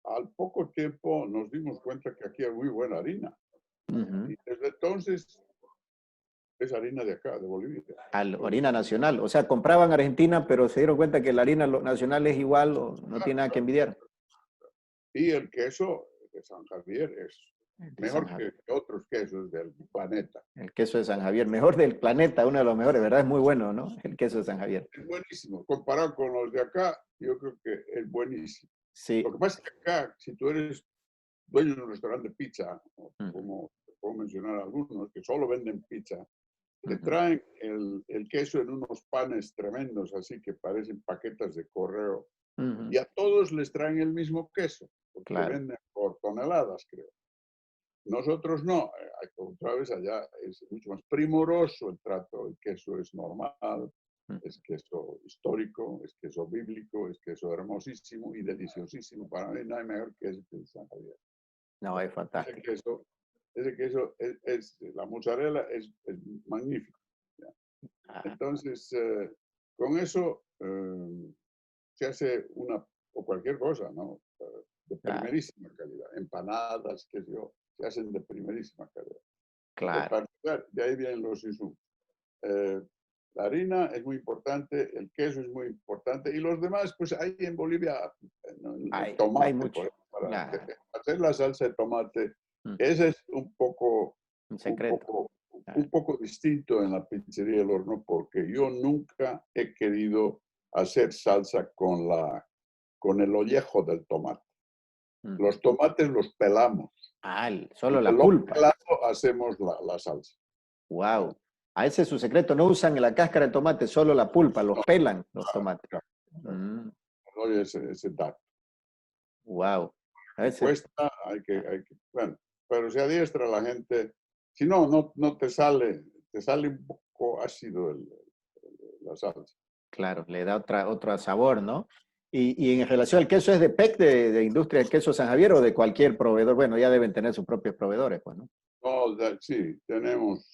al poco tiempo nos dimos cuenta que aquí hay muy buena harina. ujú. Y desde entonces es harina de acá, de Bolivia. Harina nacional. O sea, compraban Argentina, pero se dieron cuenta que la harina nacional es igual o no tiene Claro, nada que claro. envidiar. Y el queso de San Javier es El de San mejor Javier. que otros quesos del planeta. El queso de San Javier, mejor del planeta, uno de los mejores, ¿verdad? Es muy bueno, ¿no? El queso de San Javier. Es buenísimo. Comparado con los de acá, yo creo que es buenísimo. Lo Sí. que pasa es que acá, si tú eres dueño de un restaurante de pizza, Ujú, como puedo mencionar algunos que solo venden pizza, te ujú, traen el queso en unos panes tremendos, así que parecen paquetes de correo. ujú. Y a todos les traen el mismo queso, porque Claro. venden por toneladas, creo. Nosotros no, otra vez allá es mucho más primoroso el trato, el queso es normal, Ujú. es queso histórico, es queso bíblico, es queso hermosísimo y deliciosísimo. Para mí no hay mejor queso que el San Javier. No, es Ese fantástico. queso, ese queso la mozzarella es magnífico. ¿Ya? Ah, Entonces, con eso se hace una o cualquier cosa, ¿no? De claro, primerísima calidad. Empanadas, qué sé yo, se hacen de primerísima calidad. claro, De ahí vienen los insumos. Eh, la harina es muy importante, el queso es muy importante y los demás, pues hay en Bolivia el hay tomate, mucho. por ejemplo, para Claro. hacer la salsa de tomate. Ujú. Ese es un poco, Un un secreto. poco, Claro. un poco distinto en la pizzería del horno porque yo nunca he querido hacer salsa con el ollejo del tomate. Ujú. Los tomates los pelamos y Solo de la lo pulpa. pelado hacemos la salsa. Wow. A ese es su secreto. No usan la cáscara de tomate, solo la pulpa. Los pelan los tomates. Doy ese dato. Wow. A Y veces, cuesta, bueno, pero se adiestra la gente. Si no, no te sale un poco ácido la salsa. claro, le da otro sabor, ¿no? Y en relación al queso, ¿es de PEC, de Industria del Queso San Javier o de cualquier proveedor? Bueno, ya deben tener sus propios proveedores, pues, ¿no? No, sí, tenemos,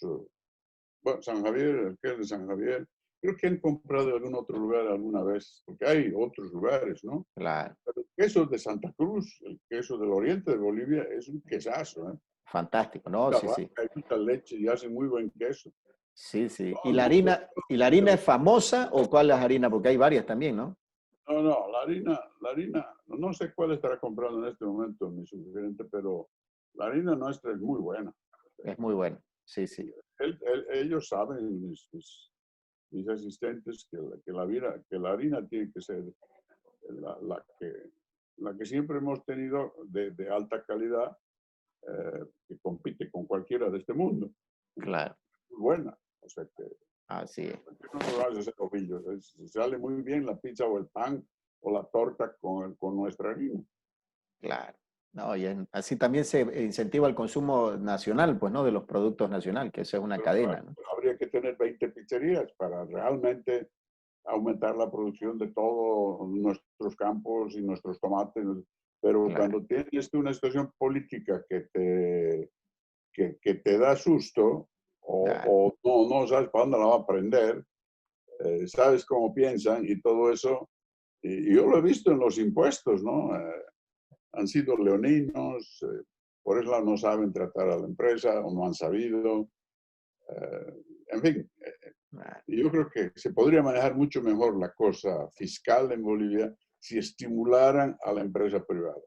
bueno, San Javier, el queso de San Javier. Creo que han comprado en algún otro lugar alguna vez, porque hay otros lugares, ¿no? Claro, Pero el queso de Santa Cruz, el queso del oriente de Bolivia, es un quesazo, ¿eh? fantástico, ¿no? Mucha Sí, sí. vaca y mucha leche y hace muy buen queso. Sí, sí. No, nosotros, ¿Y la harina es famosa o cuál es la harina? Porque hay varias también, ¿no? no, la harina, no sé cuál estará comprando en este momento mi subgerente, pero la harina nuestra es muy buena. Es muy bueno. Sí, sí. Ellos saben, mis asistentes, que la harina tiene que ser la, la que, la que siempre hemos tenido de alta calidad, que compite con cualquiera de este mundo. Claro. Muy buena. O sea que Así es. no nos vas a hacer ovillos. Sale muy bien la pizza o el pan o la torta con nuestra harina. Claro. No, y así también se incentiva el consumo nacional, pues, ¿no? De los productos nacionales, que eso es una Pero claro, cadena, ¿no? habría que tener 20 pizzerías para realmente aumentar la producción de todos nuestros campos y nuestros tomates. Pero Claro, cuando tienes una situación política que te da susto claro. no sabes para dónde la va a prender, sabes cómo piensan y todo eso. Y yo lo he visto en los impuestos, ¿no? Han sido leoninos, por eso no saben tratar a la empresa o no han sabido. En fin, yo creo que se podría manejar mucho mejor la cosa fiscal en Bolivia si estimularan a la empresa privada.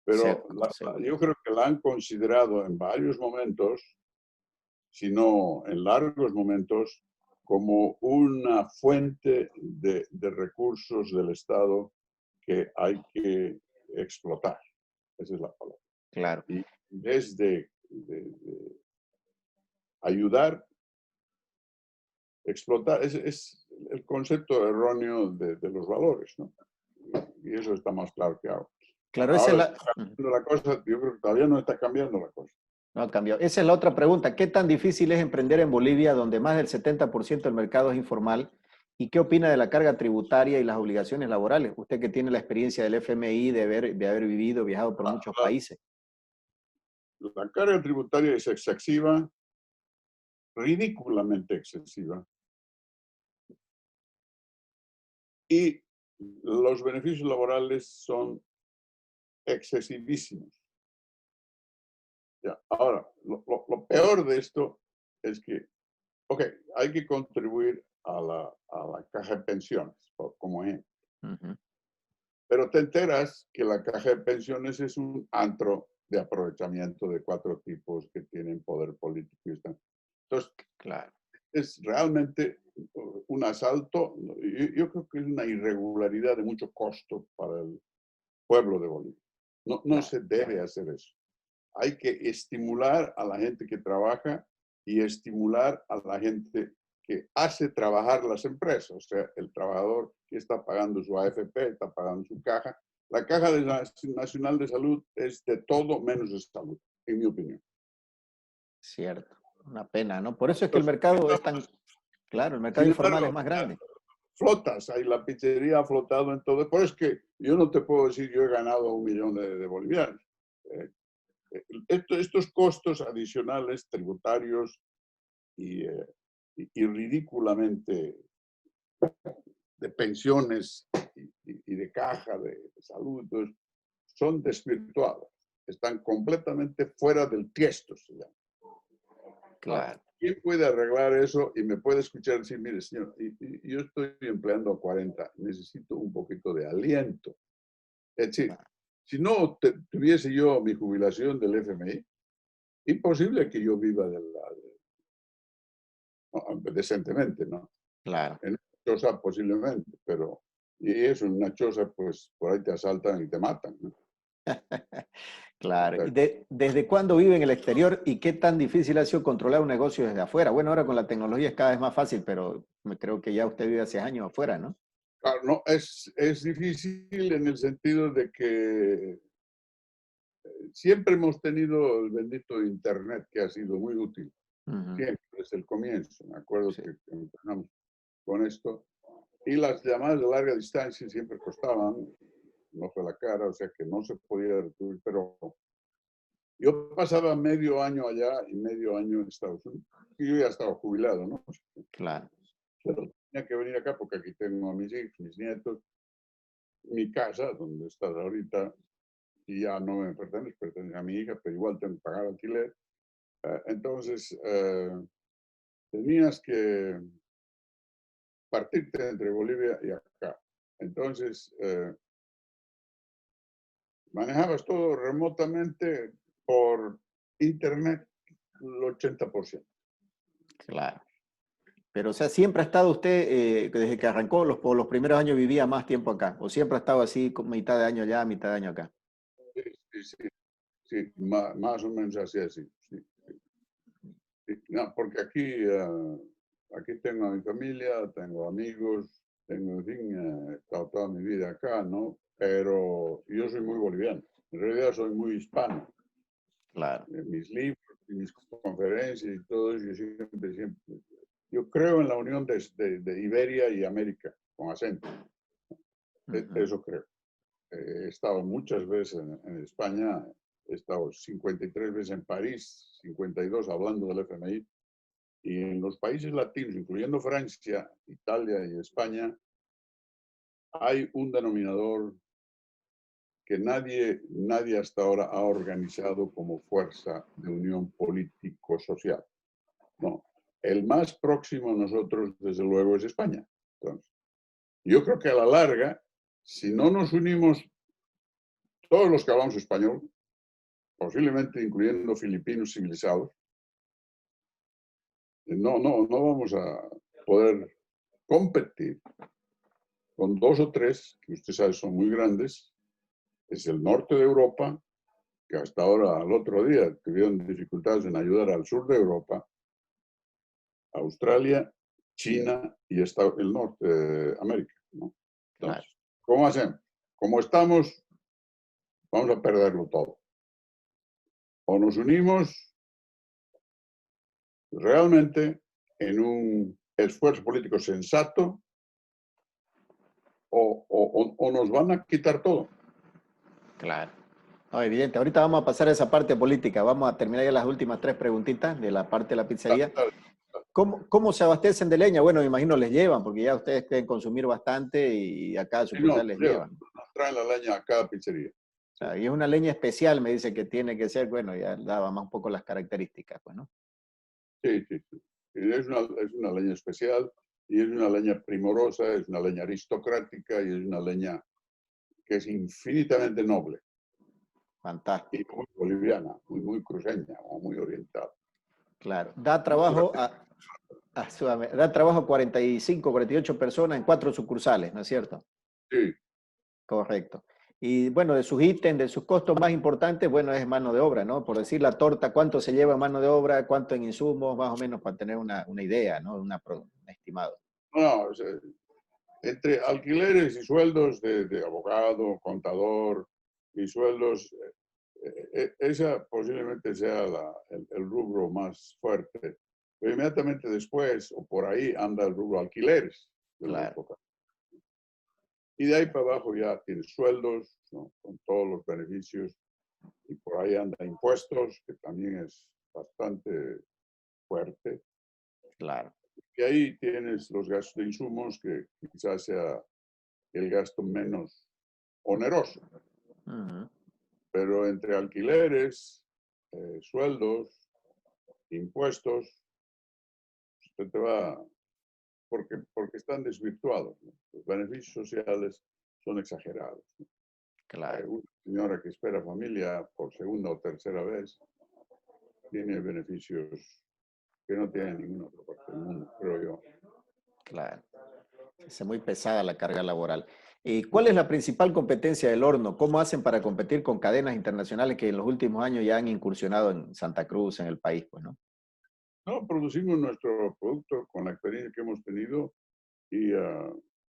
Pero seguro. yo creo que la han considerado en varios momentos, si no en largos momentos, como una fuente de recursos del Estado que hay que explotar. Esa es la palabra. Claro. Y en vez de ayudar, explotar, es el concepto erróneo de los valores, ¿no? Y eso está más claro que ahora. Claro, esa es Ahora la... está cambiando la cosa, yo creo que todavía no está cambiando la cosa. No ha cambiado. Esa es la otra pregunta. ¿Qué tan difícil es emprender en Bolivia, donde más del 70% del mercado es informal? ¿Y qué opina de la carga tributaria y las obligaciones laborales? Usted que tiene la experiencia del FMI, de haber vivido, viajado por muchos países. La carga tributaria es excesiva, ridículamente excesiva. Y los beneficios laborales son excesivísimos. Ya. Ahora, lo peor de esto es que, ok, hay que contribuir a la caja de pensiones, como ejemplo. Pero te enteras que la caja de pensiones es un antro de aprovechamiento de 4 tipos que tienen poder político. Entonces, Claro. es realmente un asalto. Yo creo que es una irregularidad de mucho costo para el pueblo de Bolivia. No Claro. se debe hacer eso. Hay que estimular a la gente que trabaja y estimular a la gente que hace trabajar las empresas. O sea, el trabajador que está pagando su AFP, está pagando su caja. La Caja Nacional de Salud es de todo menos de salud, en mi opinión. Cierto. Una pena, ¿no? Por eso es que el Entonces, mercado es tan... Claro, el mercado sin informal es embargo, más grande. flotas, ahí la pizzería ha flotado en todo. Por eso es que yo no te puedo decir yo he ganado 1 millón de bolivianos. Estos costos adicionales tributarios y ridículamente de pensiones y de caja de salud son desvirtuados, están completamente fuera del tiesto. Claro. ¿Quién puede arreglar eso y me puede escuchar decir, mire, señor, yo estoy empleando a 40, necesito un poquito de aliento? Es decir, si no tuviese yo mi jubilación del FMI, imposible que yo viva decentemente, ¿no? Claro. En una choza posiblemente, pero y eso en una choza, pues por ahí te asaltan y te matan, ¿no? Claro. ¿Y desde cuándo vive en el exterior y qué tan difícil ha sido controlar un negocio desde afuera? Bueno, ahora con la tecnología es cada vez más fácil, pero me creo que ya usted vive hace años afuera, ¿no? Claro, no, es difícil en el sentido de que siempre hemos tenido el bendito Internet que ha sido muy útil. Ujú. Siempre, desde el comienzo. Me acuerdo Sí, que empezamos con esto. Y las llamadas de larga distancia siempre costaban un ojo de la cara, o sea que no se podía recibir, pero yo pasaba medio año allá y medio año en Estados Unidos. Y yo ya estaba jubilado, ¿no? claro. Pero tenía que venir acá porque aquí tengo a mis hijos, mis nietos, mi casa, donde estás ahorita, y ya no me pertenece, pertenece a mi hija, pero igual tengo que pagar alquiler. Entonces, tenías que partirte entre Bolivia y acá. Entonces, manejabas todo remotamente por internet el 80%. Claro. Pero, o sea, siempre ha estado usted, desde que arrancó, por los primeros años vivía más tiempo acá, o siempre ha estado así, con mitad de año allá, mitad de año acá. Sí, sí, sí, sí, más o menos así, así. Sí, sí. No, porque aquí tengo a mi familia, tengo amigos, tengo, en fin, he estado toda mi vida acá, ¿no? Pero yo soy muy boliviano. En realidad soy muy hispano. Claro. Mis libros y mis conferencias y todo eso, yo siempre, yo creo en la unión de Iberia y América, con acento. Ujú. Eso creo. He estado muchas veces en España, he estado 53 veces en París, 52 hablando del FMI, y en los países latinos, incluyendo Francia, Italia y España, hay un denominador que nadie hasta ahora ha organizado como fuerza de unión político-social. No, el más próximo a nosotros, desde luego, es España. Entonces, yo creo que a la larga, si no nos unimos todos los que hablamos español, posiblemente incluyendo filipinos civilizados, no vamos a poder competir con dos o tres, que usted sabe son muy grandes. Es el norte de Europa, que hasta ahora, al otro día, tuvieron dificultades en ayudar al sur de Europa, Australia, China y el norte de América, ¿no? Entonces, Claro. ¿cómo hacemos? Como estamos, vamos a perderlo todo. O nos unimos realmente en un esfuerzo político sensato, o nos van a quitar todo. Claro. No, evidente. Ahorita vamos a pasar a esa parte política. Vamos a terminar ya las últimas tres preguntitas de la parte de la pizzería. ¿Cómo se abastecen de leña? Bueno, me imagino les llevan, porque ya ustedes pueden consumir bastante y a cada Y no, sucursal les llevan. nos traen la leña a cada pizzería. O sea, y es una leña especial, me dice que tiene que ser, bueno, ya daba más un poco las características, pues, ¿no? Sí, sí, sí. Es una leña especial y es una leña primorosa, es una leña aristocrática y es una leña que es infinitamente noble y Fantástico. muy boliviana, muy cruceña o muy oriental. Claro. Da trabajo a 45, 48 personas en 4 sucursales, ¿no es cierto? Sí, Correcto. Y bueno, de sus ítems, de sus costos más importantes, bueno, es mano de obra, ¿no? Por decir la torta, ¿cuánto se lleva en mano de obra? ¿Cuánto en insumos? Más o menos para tener una idea, ¿no? Un estimado. no, o sea, entre alquileres y sueldos de abogado, contador y sueldos, esa posiblemente sea el rubro más fuerte. Pero inmediatamente después, o por ahí, anda el rubro alquileres de los Claro, locales. Y de ahí para abajo ya tienes sueldos, ¿no? Con todos los beneficios. Y por ahí anda impuestos, que también es bastante fuerte. claro. Y ahí tienes los gastos de insumos, que quizás sea el gasto menos oneroso. Ujú. Pero entre alquileres, sueldos, impuestos, usted te va, porque están desvirtuados, ¿no? Los beneficios sociales son exagerados, ¿no? Claro. Una señora que espera familia por segunda o tercera vez tiene beneficios que no tiene ninguna otra parte del mundo, creo yo. Claro. Es muy pesada la carga laboral. ¿Y cuál es la principal competencia del horno? ¿Cómo hacen para competir con cadenas internacionales que en los últimos años ya han incursionado en Santa Cruz, en el país, pues, ¿no? No, producimos nuestro producto con la experiencia que hemos tenido y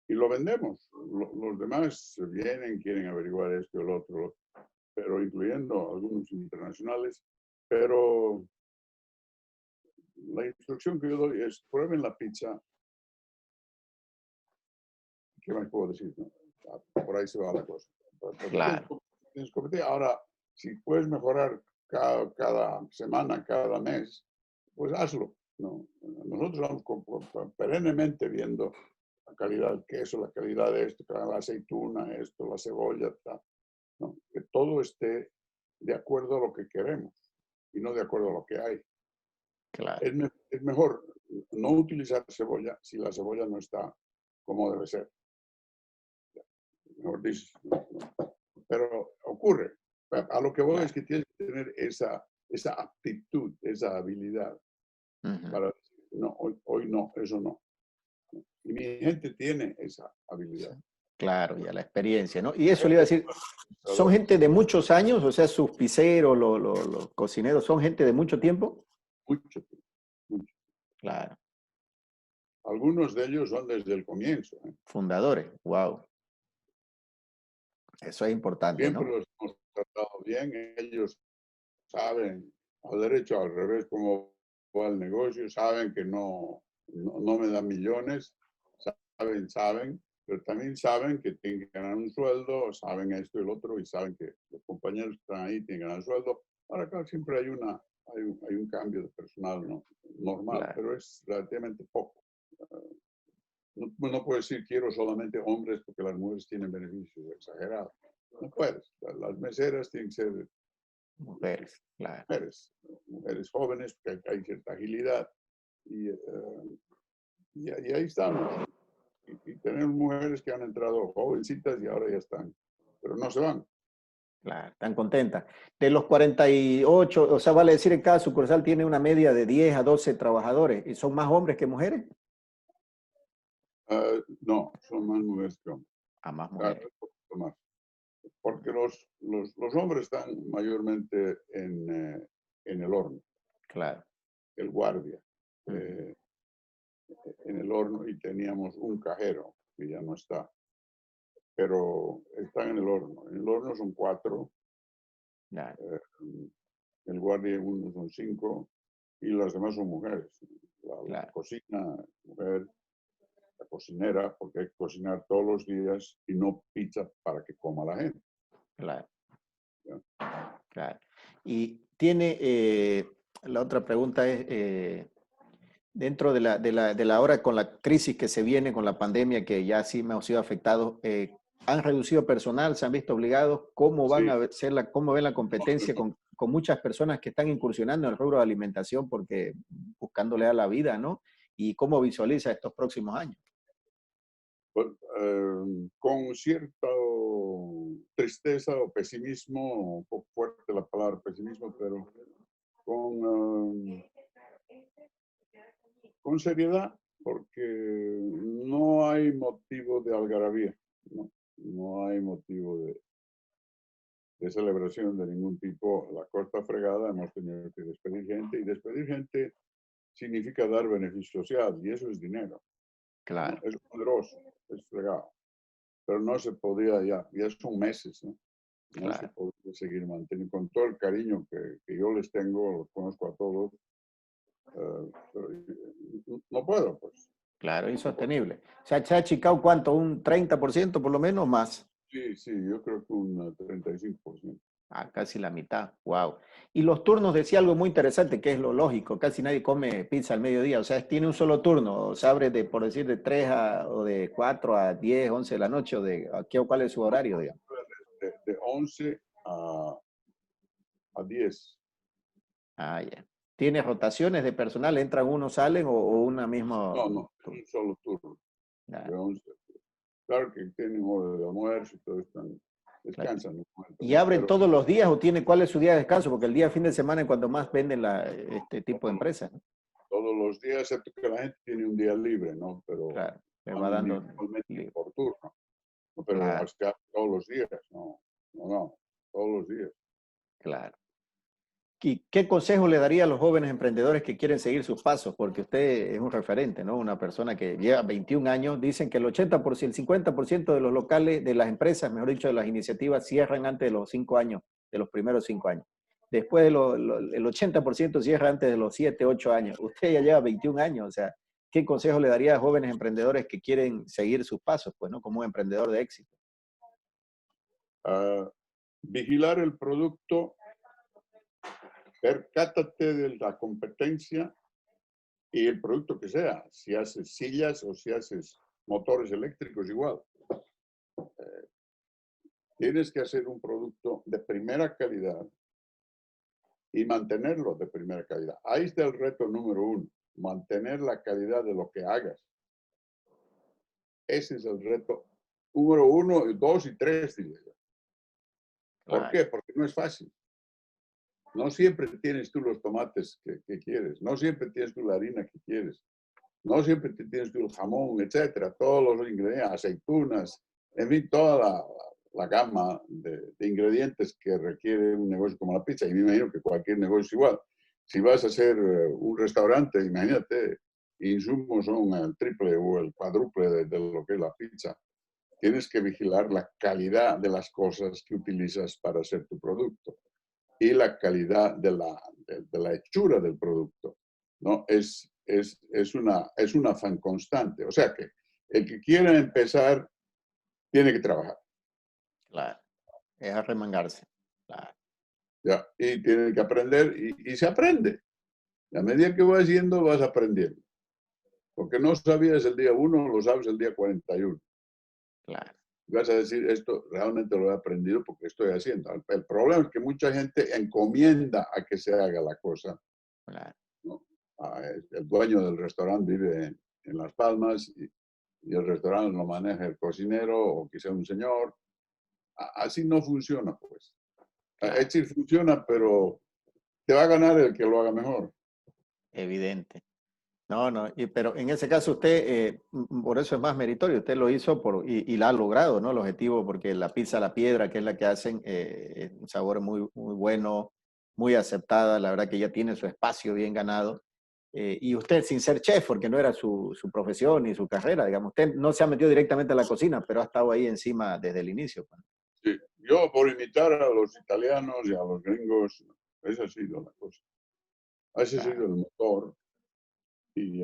lo vendemos. Los demás vienen, quieren averiguar esto y lo otro, pero incluyendo algunos internacionales. Pero la instrucción que yo doy es: prueben la pizza. ¿Qué más puedo decir? ¿No? Por ahí se va la cosa. Claro, Tienes que competir. Ahora, si puedes mejorar cada semana, cada mes, pues hazlo, ¿no? Nosotros vamos perennemente viendo la calidad del queso, la calidad de esto, la aceituna, esto, la cebolla, tal, ¿no? Que todo esté de acuerdo a lo que queremos y no de acuerdo a lo que hay. claro. Es mejor no utilizar cebolla si la cebolla no está como debe ser. Mejor dicho, pero ocurre. A lo que voy es Claro. que tienes que tener esa aptitud, esa habilidad Ujú. para decir: no, hoy no, eso no. Y mi gente tiene esa habilidad. Claro, ya la experiencia, ¿no? Y eso le iba a decir, ¿son gente de muchos años? O sea, sus piseros, los cocineros, ¿son gente de mucho tiempo? Mucho tiempo, mucho. Claro, Algunos de ellos son desde el comienzo, ¿eh? fundadores, wow, eso es importante, Siempre ¿no? los hemos tratado bien. Ellos saben al derecho, al revés, cómo va el negocio, saben que no me dan millones, saben, pero también saben que tienen que ganar un sueldo, saben esto y el otro, y saben que los compañeros que están ahí tienen que ganar un sueldo. Ahora, acá siempre hay un cambio de personal, ¿no? Normal, Claro, pero es relativamente poco. No puedo decir quiero solamente hombres porque las mujeres tienen beneficios exagerados. no puedes. Las meseras tienen que ser Mujeres, claro. mujeres jóvenes, porque hay cierta agilidad. Y, y ahí estamos. Y tenemos mujeres que han entrado jovencitas y ahora ya están, pero no se van. Claro, están contentas. De los 48, o sea, vale decir, en cada sucursal tiene una media de 10 a 12 trabajadores. ¿Y son más hombres que mujeres? No, son más mujeres que hombres. A más Claro, mujeres. un poquito más. Porque los hombres están mayormente en el horno, Claro. el guardia, Ujú. en el horno, y teníamos un cajero que ya no está, pero están en el horno. En el horno son 4, Claro, el guardia uno son 5 y las demás son mujeres. La claro, cocina, mujer, la cocinera, porque hay que cocinar todos los días y no pizza para que coma la gente. claro, ¿Ya? claro. Y tiene, la otra pregunta es, dentro de la hora con la crisis que se viene, con la pandemia, que ya sí hemos sido afectados, ¿han reducido personal? ¿Se han visto obligados? ¿Cómo van Sí, a ser cómo ven la competencia con muchas personas que están incursionando en el rubro de alimentación porque buscándole a la vida, ¿no? ¿Y cómo visualiza estos próximos años? pues, con cierta tristeza o pesimismo, un poco fuerte la palabra pesimismo, pero con seriedad, porque no hay motivo de algarabía, no, no hay motivo de celebración de ningún tipo. La cosa está fregada, hemos tenido que despedir gente, y despedir gente significa dar beneficio social, y eso es dinero, ¿no? Claro, Es poderoso, es fregado, pero no se podía ya son meses, ¿no? No se claro. podía seguir manteniendo, con todo el cariño que yo les tengo, los conozco a todos, pero no puedo, pues. Claro, No puedo. insostenible. Se ha achicado cuánto, un 30% por lo menos más. Sí, sí, yo creo que un 35%. Ah, casi la mitad. Wow. Y los turnos decía algo muy interesante, que es lo lógico. Casi nadie come pizza al mediodía. O sea, tiene un solo turno. Se abre por decir, de 3 o de 4 a 10, 11 de la noche, o cuál es su horario, digamos. De 11 a 10. Ah, ya. ¿Tiene rotaciones de personal? ¿Entran unos, salen o una misma No, no, es turno? un solo turno. Ya, De 11. Claro que tienen hora de almuerzo y todo, claro. descansan un momento, ¿Y ¿no? abren Pero todos los días o cuál es su día de descanso? Porque el día fin de semana es cuando más venden este tipo de todos, empresas, ¿no? todos los días, excepto que la gente tiene un día libre, ¿no? Pero Claro, le va van dando individualmente libre. por turno. ¿No? Pero Claro, hasta todos los días, no, no, no, todos los días. claro. ¿Y qué consejo le daría a los jóvenes emprendedores que quieren seguir sus pasos? Porque usted es un referente, ¿no? Una persona que lleva 21 años. Dicen que el 80%, el 50% de los locales, de las empresas, mejor dicho, de las iniciativas, cierran antes de los 5 años, de los primeros 5 años. Después el 80% cierra antes de los 7, 8 años. Usted ya lleva 21 años, o sea, ¿qué consejo le daría a jóvenes emprendedores que quieren seguir sus pasos, pues, ¿no? Como un emprendedor de éxito. Ah, vigilar el producto, percátate de la competencia y el producto que sea. Si haces sillas o si haces motores eléctricos, igual. Tienes que hacer un producto de primera calidad y mantenerlo de primera calidad. Ahí está el reto número 1, mantener la calidad de lo que hagas. Ese es el reto número 1, 2 y 3, diría yo. ¿Por Claro, qué? Porque no es fácil. No siempre tienes tú los tomates que quieres, no siempre tienes tú la harina que quieres, no siempre tienes tú el jamón, etcétera, todos los ingredientes, aceitunas, en fin, toda la gama de ingredientes que requiere un negocio como la pizza. Y me imagino que cualquier negocio es igual. Si vas a hacer un restaurante, imagínate, insumos son el triple o el cuádruple de lo que es la pizza. Tienes que vigilar la calidad de las cosas que utilizas para hacer tu producto y la calidad de la hechura del producto, ¿no? Es un afán constante. O sea que el que quiera empezar tiene que trabajar, claro. Es arremangarse. Claro. ¿ya? Y tiene que aprender y se aprende. A medida que vas haciendo, vas aprendiendo. Lo que no sabías el día 1, lo sabes el día 41. Claro. vas a decir, esto realmente lo he aprendido porque estoy haciendo. El problema es que mucha gente encomienda a que se haga la cosa, Claro, ¿no? El dueño del restaurante vive en Las Palmas y el restaurante lo maneja el cocinero o quizá un señor. Así no funciona, pues. Es claro, decir, funciona, pero te va a ganar el que lo haga mejor. evidente. No, no, pero en ese caso usted, por eso es más meritorio, usted lo hizo y la ha logrado, ¿no? El objetivo, porque la pizza a la piedra, que es la que hacen, es un sabor muy, muy bueno, muy aceptada, la verdad que ya tiene su espacio bien ganado. Y usted, sin ser chef, porque no era su profesión ni su carrera, digamos, usted no se ha metido directamente a la cocina, pero ha estado ahí encima desde el inicio, pues. Sí. Yo, por imitar a los italianos y a los gringos, esa ha sido la cosa. Ese ha Claro. sido el motor. Y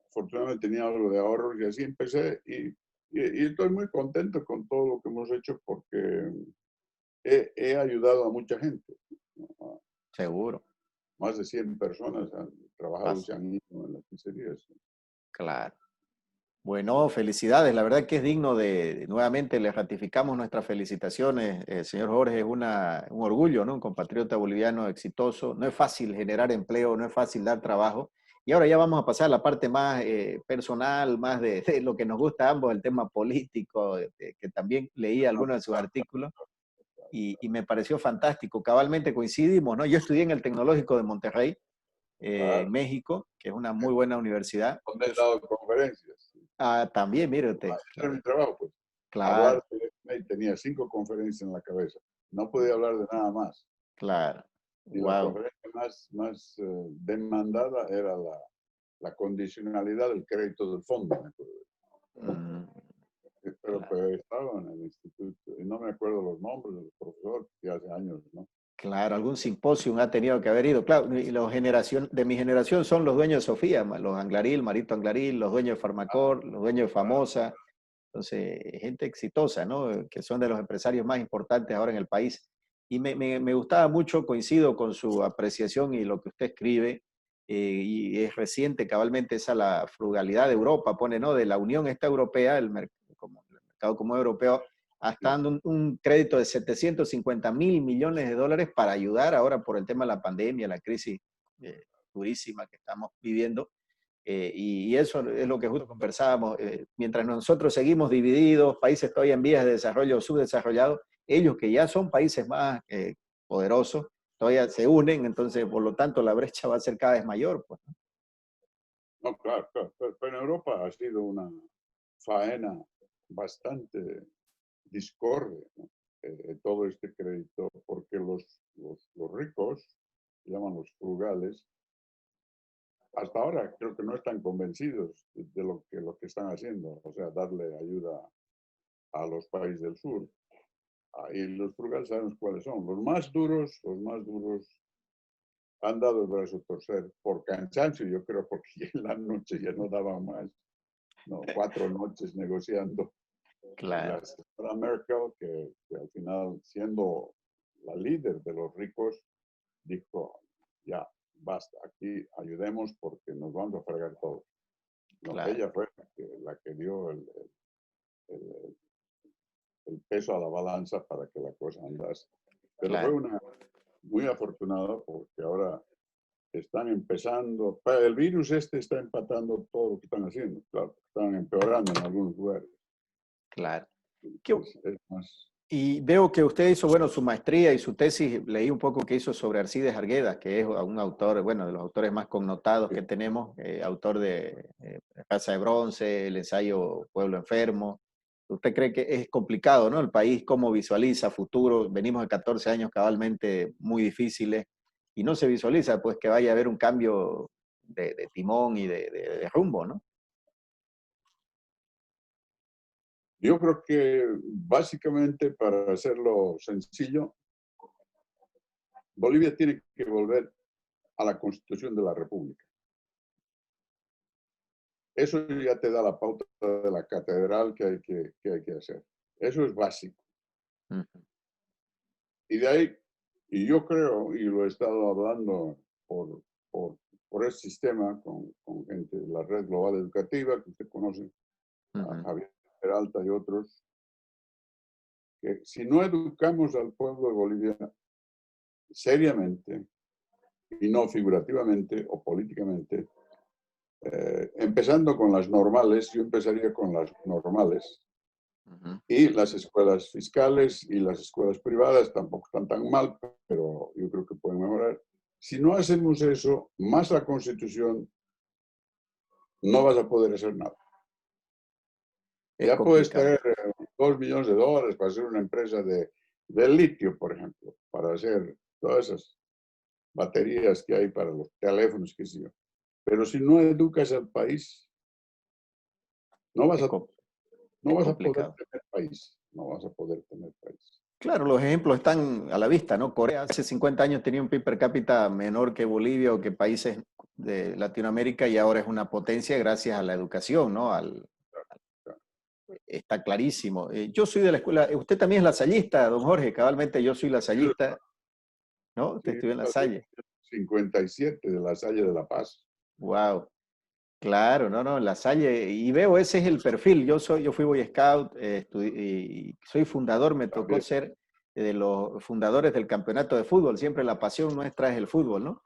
afortunadamente tenía algo de ahorros y así empecé. Y estoy muy contento con todo lo que hemos hecho porque he ayudado a mucha gente, ¿no? Seguro. Más de 100 personas han trabajado y Bas- se han ido en las pizzerías. Claro. Bueno, felicidades. La verdad que es digno nuevamente le ratificamos nuestras felicitaciones. Señor Jorge, es un orgullo, ¿no? Un compatriota boliviano exitoso. No es fácil generar empleo, no es fácil dar trabajo. Y ahora ya vamos a pasar a la parte más personal, más de lo que nos gusta a ambos, el tema político, que también leí algunos de sus artículos y me pareció fantástico. Cabalmente coincidimos, ¿no? Yo estudié en el Tecnológico de Monterrey, en Claro, México, que es una muy buena universidad. donde he dado conferencias. También, mire usted, Ese era mi trabajo, pues. claro. Hablar, tenía 5 conferencias en la cabeza. No podía hablar de nada más. Claro, Y la wow. conferencia más demandada era la condicionalidad del crédito del fondo, me acuerdo. Claro, Pero estaba en el instituto y no me acuerdo los nombres del profesor, que hace años, ¿no? claro, algún simposio ha tenido que haber ido. Claro, y de mi generación son los dueños de Sofía, los Anglaril, Marito Anglaril, los dueños de Farmacor, los dueños de Famosa. Entonces, gente exitosa, ¿no? Que son de los empresarios más importantes ahora en el país. Y me gustaba mucho, coincido con su apreciación y lo que usted escribe, y es reciente cabalmente esa la frugalidad de Europa, pone, ¿no? De la Unión esta Europea, el mercado común europeo, está Sí. dando un crédito de 750.000 millones de dólares para ayudar ahora por el tema de la pandemia, la crisis durísima que estamos viviendo. Y eso es lo que justo conversábamos. Mientras nosotros seguimos divididos, países todavía en vías de desarrollo subdesarrollados, ellos que ya son países más poderosos, todavía se unen, entonces por lo tanto la brecha va a ser cada vez mayor, pues. No, claro, claro. Pero en Europa ha sido una faena bastante discorde, ¿no? Todo este crédito, porque los ricos, se llaman los frugales, hasta ahora creo que no están convencidos de lo que están haciendo, o sea, darle ayuda a los países del sur. Y los frugales sabemos cuáles son. Los más duros han dado el brazo a torcer por cansancio, yo creo, porque ya en la noche ya no daban más. No, 4 noches negociando. Y Claro, la señora Merkel, que al final, siendo la líder de los ricos, dijo, ya, basta, aquí ayudemos porque nos vamos a fregar todos. No, claro, ella fue la que dio el- el peso a la balanza para que la cosa andase. Pero fue claro. una muy afortunada porque ahora están empezando, el virus este está empatando todo lo que están haciendo, claro, están empeorando en algunos lugares. Claro. ¿Qué, Es más, Y veo que usted hizo, bueno, su maestría y su tesis, leí un poco que hizo sobre Alcides Arguedas, que es un autor, bueno, de los autores más connotados que tenemos, autor de Casa de Bronce, el ensayo Pueblo Enfermo. ¿Usted cree que es complicado, ¿no? El país, cómo visualiza futuro? Venimos de 14 años cabalmente muy difíciles y no se visualiza, pues, que vaya a haber un cambio de timón y de rumbo, ¿no? yo creo que básicamente, para hacerlo sencillo, Bolivia tiene que volver a la Constitución de la República. Eso ya te da la pauta de la catedral que hay que hacer. Eso es básico. Ujú, Y de ahí, y yo creo, y lo he estado hablando por, por, por ese sistema con gente de la Red Global Educativa, que usted conoce, a ujú. Javier Peralta y otros, que si no educamos al pueblo de Bolivia seriamente y no figurativamente o políticamente, empezando con las normales, yo empezaría con las normales, y las escuelas fiscales y las escuelas privadas tampoco están tan mal, pero yo creo que pueden mejorar. Si no hacemos eso, más la Constitución, no vas a poder hacer nada. Es Ya puedes complicado. tener $2 millones para hacer una empresa de litio, por ejemplo, para hacer todas esas baterías que hay para los teléfonos, qué sé yo. Pero si no educas al país, no vas Es, a, com- no es vas a poder complicado. tener país. No vas a poder tener país. Claro, los ejemplos están a la vista, ¿no? Corea hace 50 años tenía un PIB per cápita menor que Bolivia o que países de Latinoamérica y ahora es una potencia gracias a la educación, ¿no? Está clarísimo. Yo soy de la escuela, usted también es lasallista, don Jorge, cabalmente yo soy lasallista, ¿no? Sí, Usted estudió en La nací Salle. en 57 de la Salle de La Paz. Wow. Claro, no, no, La Salle, y veo ese es el perfil. Yo fui Boy Scout, y soy fundador, me tocó También. ser de los fundadores del campeonato de fútbol. Siempre la pasión nuestra es el fútbol, ¿no?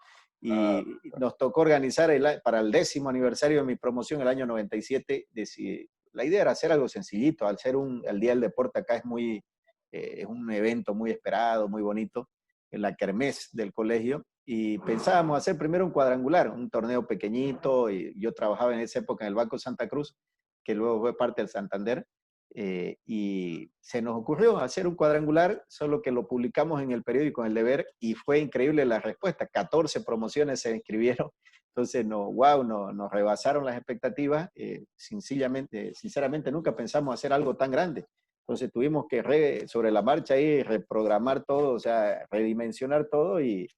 Ah, Y nos tocó organizar para el 10º aniversario de mi promoción, el año 97. La idea era hacer algo sencillito. Al ser el Día del Deporte acá es un evento muy esperado, muy bonito, en la kermés del colegio. Y pensábamos hacer primero un cuadrangular, un torneo pequeñito, y yo trabajaba en esa época en el Banco Santa Cruz, que luego fue parte del Santander, y se nos ocurrió hacer un cuadrangular, solo que lo publicamos en el periódico El Deber, y fue increíble la respuesta, 14 promociones se inscribieron, entonces nos rebasaron las expectativas, sinceramente nunca pensamos hacer algo tan grande. Entonces tuvimos que sobre la marcha ahí reprogramar todo, o sea, redimensionar todo y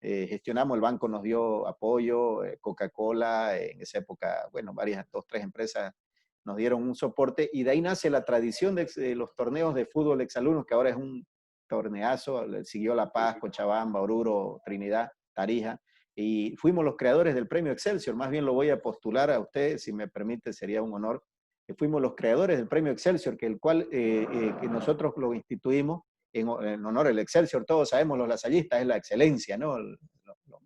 gestionamos, el banco nos dio apoyo, Coca-Cola, en esa época, bueno, varias, 2, 3 empresas nos dieron un soporte y de ahí nace la tradición de los torneos de fútbol exalumnos, que ahora es un torneazo, siguió La Paz, Cochabamba, Oruro, Trinidad, Tarija, y fuimos los creadores del premio Excelsior, más bien lo voy a postular a usted, si me permite, sería un honor. Fuimos los creadores del premio Excelsior, que que nosotros lo instituimos en honor al Excelsior. Todos sabemos, los lasallistas es la excelencia, ¿no? claro.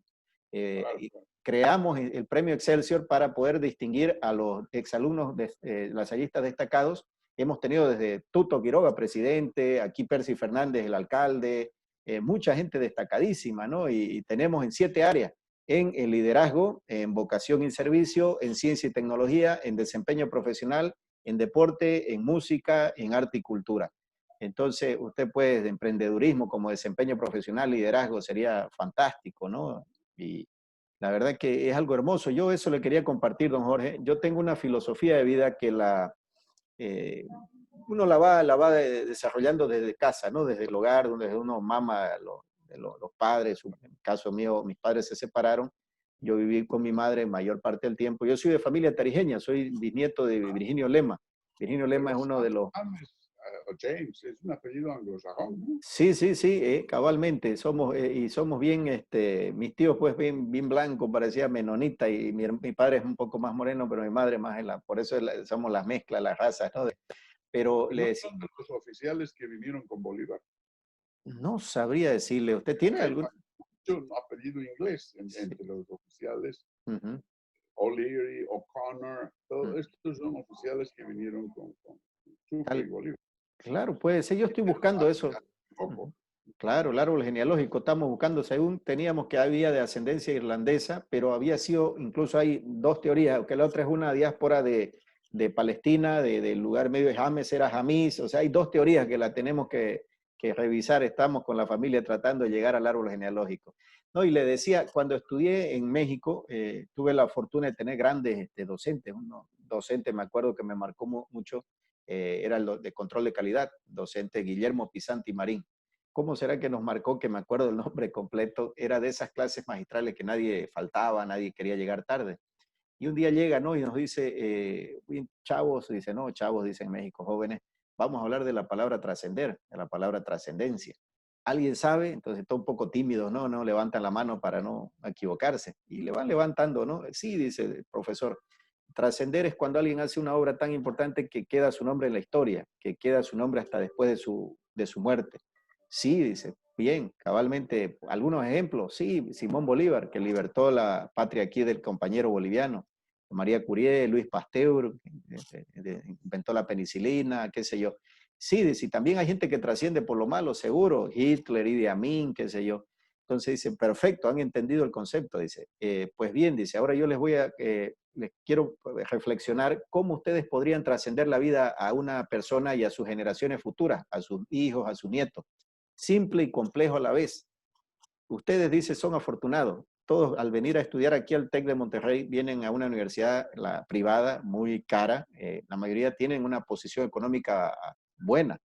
Creamos el premio Excelsior para poder distinguir a los exalumnos lasallistas destacados. Hemos tenido desde Tuto Quiroga, presidente, aquí Percy Fernández, el alcalde, mucha gente destacadísima, ¿no? Y tenemos en 7 áreas, en el liderazgo, en vocación y servicio, en ciencia y tecnología, en desempeño profesional, en deporte, en música, en arte y cultura. Entonces, usted puede, de emprendedurismo como desempeño profesional, liderazgo, sería fantástico, ¿no? Y la verdad que es algo hermoso. Yo eso le quería compartir, don Jorge. Yo tengo una filosofía de vida que eh, uno la va desarrollando desde casa, ¿no? Desde el hogar, donde uno mama los padres. En el caso mío, mis padres se separaron. Yo viví con mi madre mayor parte del tiempo. Yo soy de familia tarijeña, soy bisnieto de Virginio Lema. Virginio Lema es Pero uno de los... James o James es un apellido anglosajón, ¿no? Sí, sí, sí, cabalmente. Y somos bien, mis tíos pues bien blancos, parecía menonita, y mi padre es un poco más moreno, pero mi madre más por eso somos las mezclas, las razas, ¿no? Pero Que no son de los oficiales que vinieron con Bolívar. no sabría decirle, ¿usted tiene Hay algún? mucho apellido inglés Sí. entre los oficiales. Ujú, O'Leary, O'Connor, todos ujú. estos son oficiales que vinieron con Sucre y Bolívar. Claro, puede ser, yo estoy buscando eso. Poco. Ujú. Claro, el árbol genealógico, estamos buscando, según teníamos que había de ascendencia irlandesa, pero había sido, incluso hay 2 teorías, que la otra es una diáspora de Palestina, del lugar medio de James, era Jamis, o sea, hay 2 teorías que la tenemos que revisar, estamos con la familia tratando de llegar al árbol genealógico. No, y le decía, cuando estudié en México, tuve la fortuna de tener grandes docentes, uno docente me acuerdo que me marcó mucho, era el de control de calidad, docente Guillermo Pisanti Marín. ¿Cómo será que nos marcó, que me acuerdo el nombre completo? Era de esas clases magistrales que nadie faltaba, nadie quería llegar tarde. Y un día llega, ¿no? Y nos dice, chavos, dice, no, chavos, dice en México, jóvenes, vamos a hablar de la palabra trascender, de la palabra trascendencia. ¿Alguien sabe? Entonces está un poco tímido, ¿no? No levantan la mano para no equivocarse. Y le van levantando, ¿no? Sí, dice el profesor. Trascender es cuando alguien hace una obra tan importante que queda su nombre en la historia, que queda su nombre hasta después de su muerte. Sí, dice, bien, cabalmente, algunos ejemplos, sí, Simón Bolívar, que libertó la patria aquí del compañero boliviano, María Curie, Luis Pasteur, inventó la penicilina, qué sé yo. Sí, dice, y también hay gente que trasciende por lo malo, seguro, Hitler, Idi Amin, qué sé yo. Entonces dice, perfecto, han entendido el concepto, dice. Pues bien, dice, ahora yo les quiero reflexionar cómo ustedes podrían trascender la vida a una persona y a sus generaciones futuras, a sus hijos, a sus nietos. Simple y complejo a la vez. Ustedes, dice, son afortunados. Todos al venir a estudiar aquí al TEC de Monterrey vienen a una universidad privada muy cara. La mayoría tienen una posición económica buena,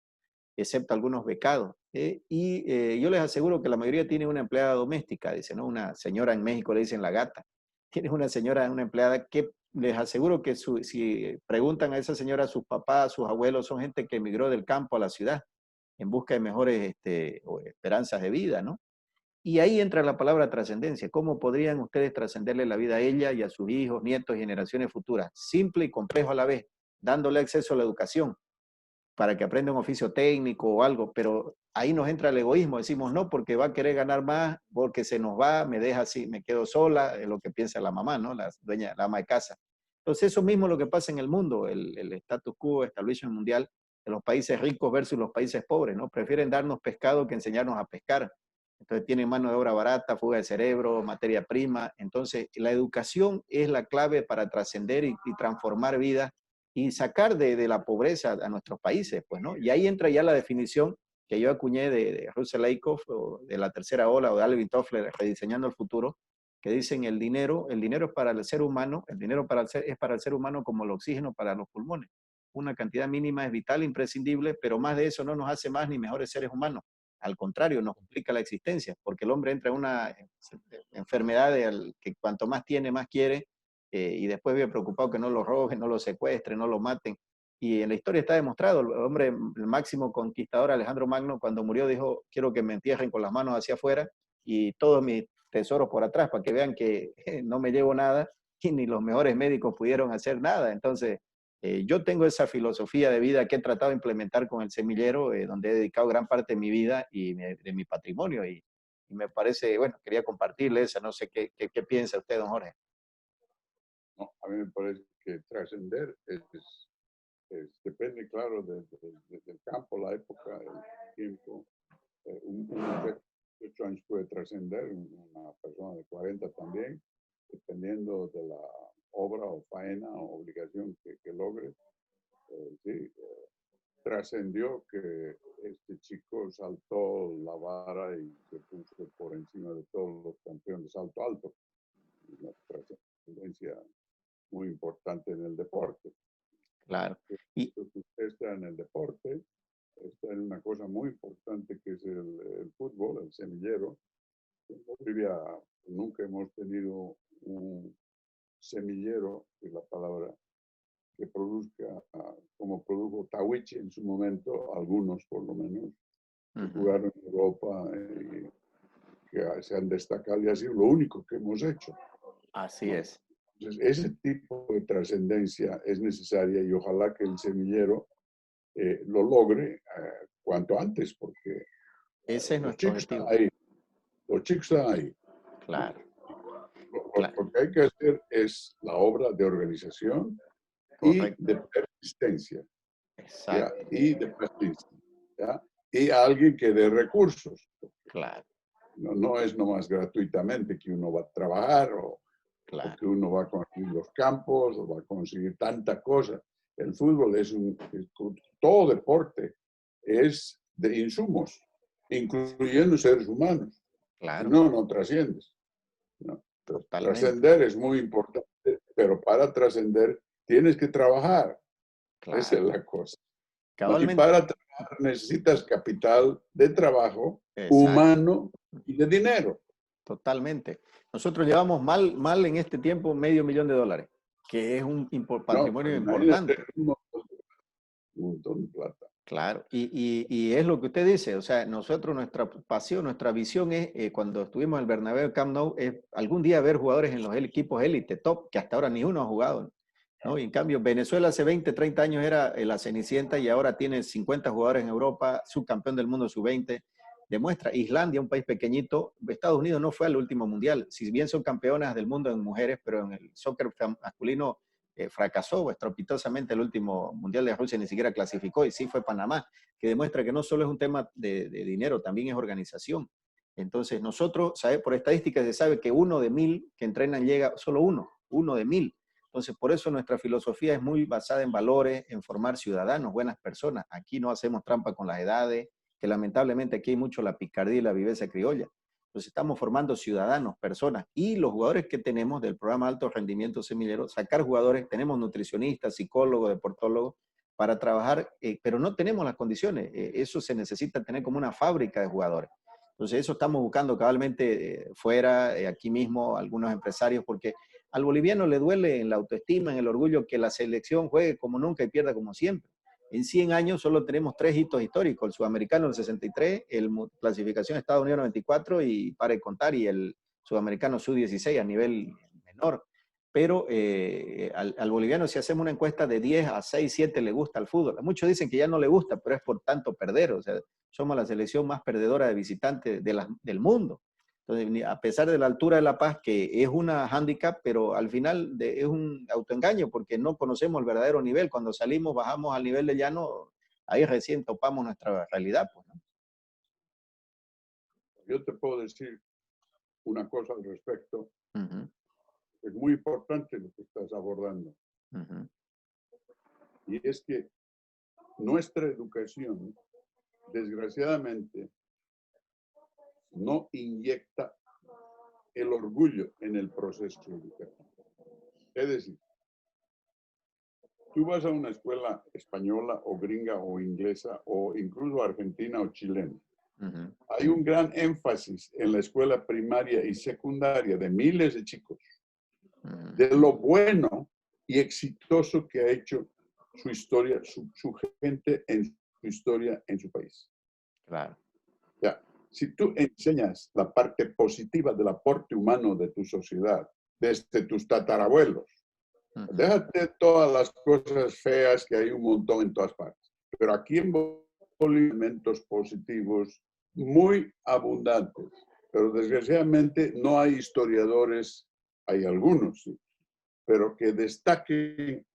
excepto algunos becados. Yo les aseguro que la mayoría tiene una empleada doméstica, dice, ¿no? Una señora en México le dicen la gata. Tiene una señora, una empleada que les aseguro que si preguntan a esa señora, sus papás, sus abuelos, son gente que emigró del campo a la ciudad en busca de mejores esperanzas de vida, ¿no? Y ahí entra la palabra trascendencia. ¿Cómo podrían ustedes trascenderle la vida a ella y a sus hijos, nietos y generaciones futuras? Simple y complejo a la vez, dándole acceso a la educación para que aprenda un oficio técnico o algo, pero ahí nos entra el egoísmo, decimos no, porque va a querer ganar más, porque se nos va, me deja así, me quedo sola, es lo que piensa la mamá, ¿no? La dueña, la ama de casa. Entonces eso mismo es lo que pasa en el mundo, el status quo establishment mundial de los países ricos versus los países pobres, ¿no? Prefieren darnos pescado que enseñarnos a pescar. Entonces tienen mano de obra barata, fuga de cerebro, materia prima. Entonces la educación es la clave para trascender y transformar vidas y sacar de la pobreza a nuestros países, pues, ¿no? Y ahí entra ya la definición que yo acuñé de Russell Lakoff, o de la tercera ola, o de Alvin Toffler, Rediseñando el Futuro, que dicen el dinero es para el ser humano, el dinero es para el ser humano como el oxígeno para los pulmones. Una cantidad mínima es vital, imprescindible, pero más de eso no nos hace más ni mejores seres humanos. Al contrario, nos complica la existencia, porque el hombre entra en una enfermedad que cuanto más tiene, más quiere, y después vive preocupado que no lo roben, no lo secuestren, no lo maten. Y en la historia está demostrado, el hombre, el máximo conquistador Alejandro Magno, cuando murió dijo, quiero que me entierren con las manos hacia afuera y todos mis tesoros por atrás, para que vean que no me llevo nada y ni los mejores médicos pudieron hacer nada. Entonces, yo tengo esa filosofía de vida que he tratado de implementar con el semillero, donde he dedicado gran parte de mi vida y de mi patrimonio. Y me parece, bueno, quería compartirle esa, no sé qué piensa usted, don Jorge. No, a mí me parece que trascender depende, claro, del campo, la época, el tiempo. Un muchacho de 8 años puede trascender, una persona de 40 también, dependiendo de la obra o faena o obligación que logre. Sí, trascendió que este chico saltó la vara y se puso por encima de todos los campeones de salto alto. Una trascendencia muy importante en el deporte. Claro. Y usted está en el deporte, está en una cosa muy importante que es el fútbol, el semillero. En Bolivia nunca hemos tenido un semillero, que es la palabra, que produzca, como produjo Tawiche en su momento, algunos por lo menos, que jugaron en Europa y que se han destacado y ha sido lo único que hemos hecho. Así es. Entonces, ese tipo de trascendencia es necesaria y ojalá que el semillero lo logre cuanto antes, porque ese es los nuestro chicos objetivo. están ahí. Los chicos están ahí. Claro. Lo que hay que hacer es la obra de organización y Correcto. de persistencia. Exacto. ¿Ya? Y de paciencia. ¿Ya? Y alguien que dé recursos. Claro. No es nomás gratuitamente que uno va a trabajar o que uno va a conseguir los campos o va a conseguir tanta cosa. El fútbol todo deporte es de insumos, incluyendo seres humanos. Claro. No trasciendes. ¿No? Totalmente. Trascender es muy importante, pero para trascender tienes que trabajar. Claro. Esa es la cosa. ¿No? Y Cabalmente. para trabajar necesitas capital de trabajo, Exacto. humano y de dinero. Totalmente. Nosotros llevamos mal en este tiempo $500,000, que es un patrimonio importante. Un montón de plata. Claro, y es lo que usted dice, o sea, nosotros, nuestra pasión, nuestra visión es, cuando estuvimos en el Bernabéu Camp Nou, es algún día ver jugadores en los equipos élite, top, que hasta ahora ni uno ha jugado. ¿no? Y en cambio, Venezuela hace 20, 30 años era la Cenicienta y ahora tiene 50 jugadores en Europa, subcampeón del mundo sub-20. Demuestra, Islandia, un país pequeñito, Estados Unidos no fue al último mundial, si bien son campeonas del mundo en mujeres, pero en el soccer masculino fracasó estrepitosamente el último mundial de Rusia, ni siquiera clasificó, y sí fue Panamá, que demuestra que no solo es un tema de dinero, también es organización. Entonces nosotros, por estadísticas se sabe que 1 de 1000 que entrenan llega, solo uno de 1000. Entonces, por eso nuestra filosofía es muy basada en valores, en formar ciudadanos, buenas personas. Aquí no hacemos trampa con las edades, que lamentablemente aquí hay mucho la picardía y la viveza criolla. Entonces, estamos formando ciudadanos, personas. Y los jugadores que tenemos del programa Alto Rendimiento Semillero, sacar jugadores, tenemos nutricionistas, psicólogos, deportólogos, para trabajar, pero no tenemos las condiciones. Eso se necesita tener como una fábrica de jugadores. Entonces, eso estamos buscando cabalmente fuera, aquí mismo, algunos empresarios, porque al boliviano le duele en la autoestima, en el orgullo, que la selección juegue como nunca y pierda como siempre. En 100 años solo tenemos 3 hitos históricos, el sudamericano en el 63, el clasificación Estados Unidos 94 y para de contar, y el sudamericano sub-16 a nivel menor. Pero al boliviano, si hacemos una encuesta de 10 a 6, 7 le gusta el fútbol. Muchos dicen que ya no le gusta, pero es por tanto perder. O sea, somos la selección más perdedora de visitantes del mundo. Entonces, a pesar de la altura de La Paz, que es una hándicap, pero al final es un autoengaño porque no conocemos el verdadero nivel. Cuando salimos, bajamos al nivel de llano, ahí recién topamos nuestra realidad. Pues, ¿no? Yo te puedo decir una cosa al respecto. Es muy importante lo que estás abordando. Y es que nuestra educación, desgraciadamente, no inyecta el orgullo en el proceso educativo. Es decir, tú vas a una escuela española o gringa o inglesa o incluso argentina o chilena. Hay un gran énfasis en la escuela primaria y secundaria de miles de chicos de lo bueno y exitoso que ha hecho su historia, su gente en su historia en su país. Claro. Ya, si tú enseñas la parte positiva del aporte humano de tu sociedad desde tus tatarabuelos, déjate todas las cosas feas que hay un montón en todas partes. Pero aquí en Bolivia hay elementos positivos muy abundantes. Pero desgraciadamente no hay historiadores, hay algunos, sí, pero que destaquen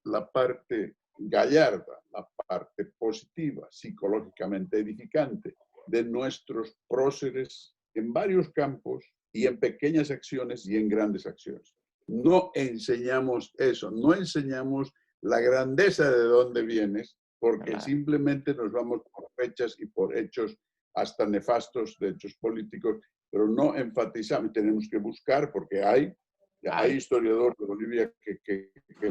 la parte gallarda, la parte positiva, psicológicamente edificante de nuestros próceres en varios campos y en pequeñas acciones y en grandes acciones. No enseñamos eso, no enseñamos la grandeza de dónde vienes, porque simplemente nos vamos por fechas y por hechos hasta nefastos de hechos políticos, pero no enfatizamos, tenemos que buscar, porque hay historiadores de Bolivia que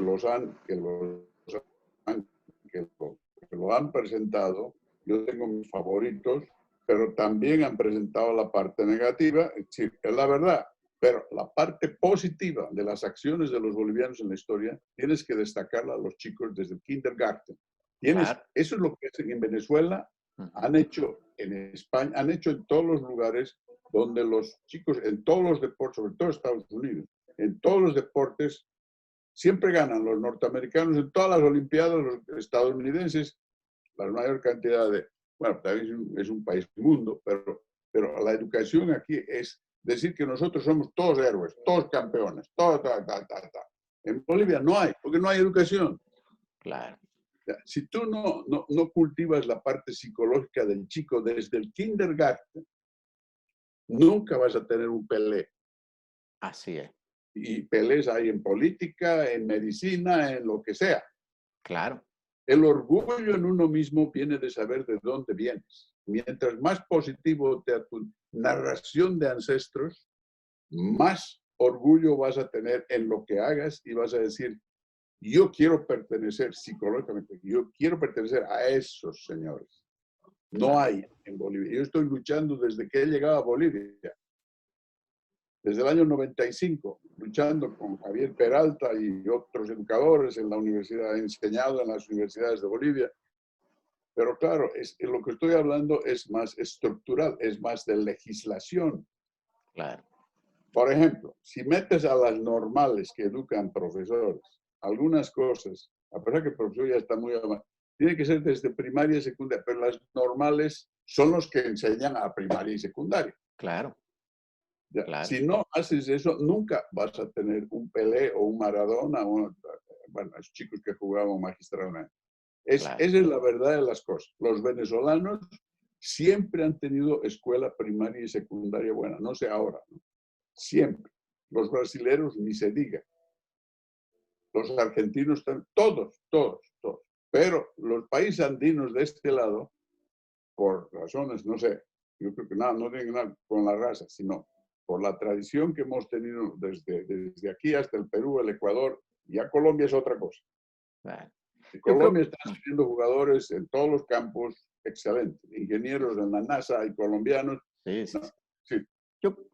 lo han presentado. Yo tengo mis favoritos, pero también han presentado la parte negativa. Es decir, es la verdad. Pero la parte positiva de las acciones de los bolivianos en la historia, tienes que destacarla a los chicos desde el kindergarten. Eso es lo que hacen en Venezuela, han hecho en España, han hecho en todos los lugares donde los chicos, en todos los deportes, sobre todo Estados Unidos, en todos los deportes, siempre ganan los norteamericanos, en todas las olimpiadas, los estadounidenses, la mayor cantidad de, bueno, también es un país mundo, pero la educación aquí es decir que nosotros somos todos héroes, todos campeones, todos, En Bolivia no hay, porque no hay educación. Claro. Si tú no cultivas la parte psicológica del chico desde el kindergarten, nunca vas a tener un Pelé. Así es. Y Pelés hay en política, en medicina, en lo que sea. Claro. El orgullo en uno mismo viene de saber de dónde vienes. Mientras más positivo sea tu narración de ancestros, más orgullo vas a tener en lo que hagas y vas a decir, yo quiero pertenecer psicológicamente, yo quiero pertenecer a esos señores. No hay en Bolivia. Yo estoy luchando desde que he llegado a Bolivia. Desde el año 95, luchando con Javier Peralta y otros educadores en la universidad, he enseñado en las universidades de Bolivia. Pero claro, lo que estoy hablando es más estructural, es más de legislación. Claro. Por ejemplo, si metes a las normales que educan profesores algunas cosas, a pesar que el profesor ya está muy avanzado, tiene que ser desde primaria y secundaria, pero las normales son los que enseñan a primaria y secundaria. Claro, Ya. claro. Si no haces eso, nunca vas a tener un Pelé o un Maradona, bueno, esos chicos que jugaban magistralmente. Claro. Esa es la verdad de las cosas. Los venezolanos siempre han tenido escuela primaria y secundaria buena, no sé ahora, ¿no? Siempre. Los brasileños ni se diga. Los argentinos también, todos. Pero los países andinos de este lado, por razones, no sé, yo creo que no tiene nada con la raza, sino por la tradición que hemos tenido desde aquí hasta el Perú, el Ecuador, ya Colombia es otra cosa. Claro. En Yo creo, Colombia están teniendo jugadores en todos los campos excelentes, ingenieros en la NASA y colombianos. sí, sí, No, sí. sí.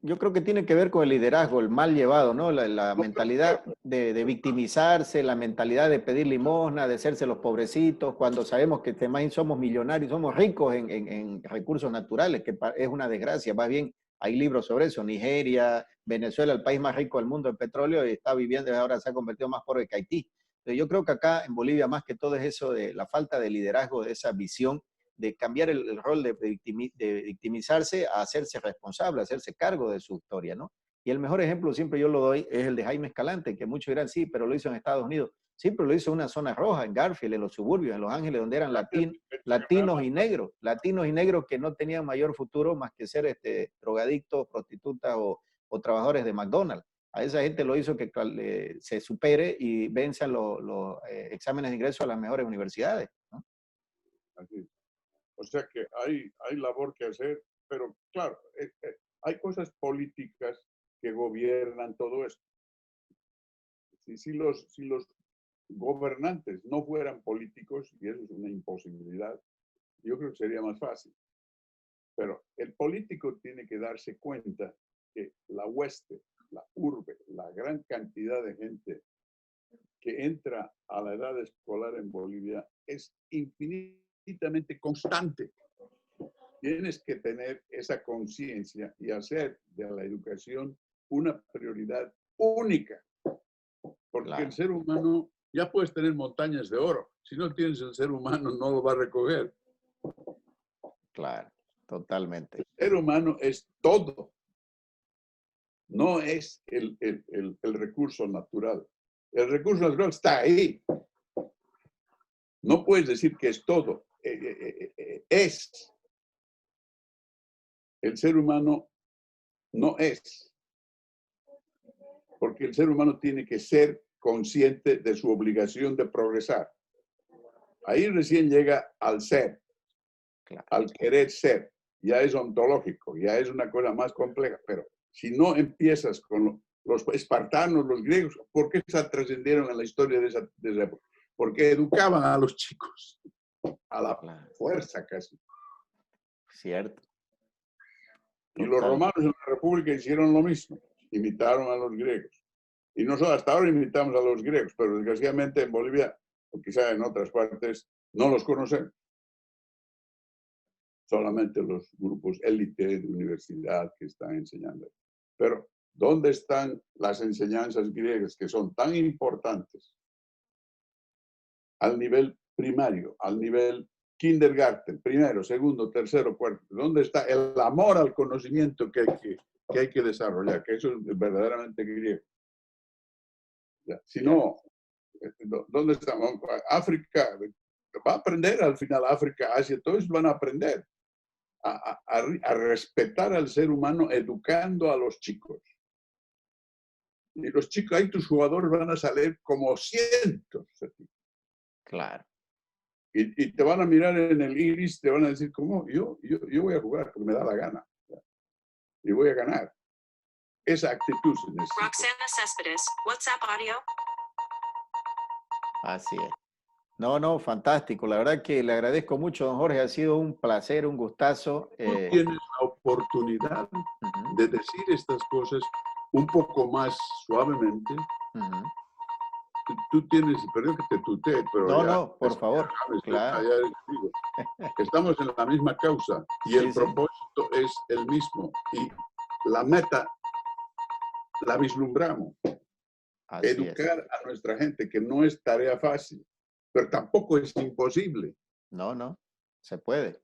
Yo creo que tiene que ver con el liderazgo, el mal llevado, ¿no? La No, mentalidad de victimizarse, la mentalidad de pedir limosna, de hacerse los pobrecitos, cuando sabemos que también somos millonarios, somos ricos en recursos naturales, que es una desgracia. Más bien, hay libros sobre eso. Nigeria, Venezuela, el país más rico del mundo en petróleo, y está viviendo, ahora se ha convertido más pobre que Haití. Entonces, yo creo que acá en Bolivia, más que todo, es eso de la falta de liderazgo, de esa visión de cambiar el rol de victimizarse a hacerse responsable, a hacerse cargo de su historia, ¿no? Y el mejor ejemplo, siempre yo lo doy, es el de Jaime Escalante, que muchos dirán, sí, pero lo hizo en Estados Unidos. Sí, pero lo hizo en una zona roja, en Garfield, en los suburbios, en Los Ángeles, donde eran latinos y negros que no tenían mayor futuro más que ser drogadictos, prostitutas o trabajadores de McDonald's. A esa gente lo hizo que se supere y venzan los exámenes de ingreso a las mejores universidades, ¿no? Así. O sea que hay labor que hacer, pero claro, hay cosas políticas que gobiernan todo esto. Si los gobernantes no fueran políticos, y eso es una imposibilidad, yo creo que sería más fácil. Pero el político tiene que darse cuenta que la hueste, la urbe, la gran cantidad de gente que entra a la edad escolar en Bolivia es infinitamente constante. Tienes que tener esa conciencia y hacer de la educación una prioridad única. Porque Claro. el ser humano, ya puedes tener montañas de oro. Si no tienes el ser humano, no lo va a recoger. Claro, totalmente. El ser humano es todo. No es el recurso natural. El recurso natural está ahí. No puedes decir que es todo. Es. El ser humano no es. Porque el ser humano tiene que ser consciente de su obligación de progresar. Ahí recién llega al ser, Claro. al querer ser. Ya es ontológico, ya es una cosa más compleja. Pero si no empiezas con los espartanos, los griegos, ¿por qué se trascendieron en la historia de esa época? Porque educaban a los chicos a la fuerza casi. Cierto. Y los romanos en la República hicieron lo mismo, imitaron a los griegos. Y nosotros hasta ahora imitamos a los griegos, pero desgraciadamente en Bolivia, o quizá en otras partes, no los conocemos. Solamente los grupos élite de universidad que están enseñando. Pero, ¿dónde están las enseñanzas griegas que son tan importantes al nivel primario, al nivel kindergarten, primero, segundo, tercero, cuarto? ¿Dónde está el amor al conocimiento que hay que desarrollar? Que eso es verdaderamente griego. Ya, si no, ¿dónde estamos? África va a aprender al final, África, Asia, todos van a aprender a respetar al ser humano educando a los chicos. Y los chicos, ahí tus jugadores van a salir como cientos. Claro. Y te van a mirar en el iris, te van a decir, ¿cómo? Yo voy a jugar porque me da la gana. Y voy a ganar. Esa actitud se necesita. Roxana Céspedes, WhatsApp audio. Así es. No, fantástico. La verdad que le agradezco mucho, don Jorge. Ha sido un placer, un gustazo. Tú tienes la oportunidad de decir estas cosas un poco más suavemente. Tú tienes, perdón que te tutee, pero No, por favor. Claro. Estamos en la misma causa y el propósito es el mismo y la meta la vislumbramos. Así es. educar a nuestra gente, que no es tarea fácil, pero tampoco es imposible. No, no, se puede.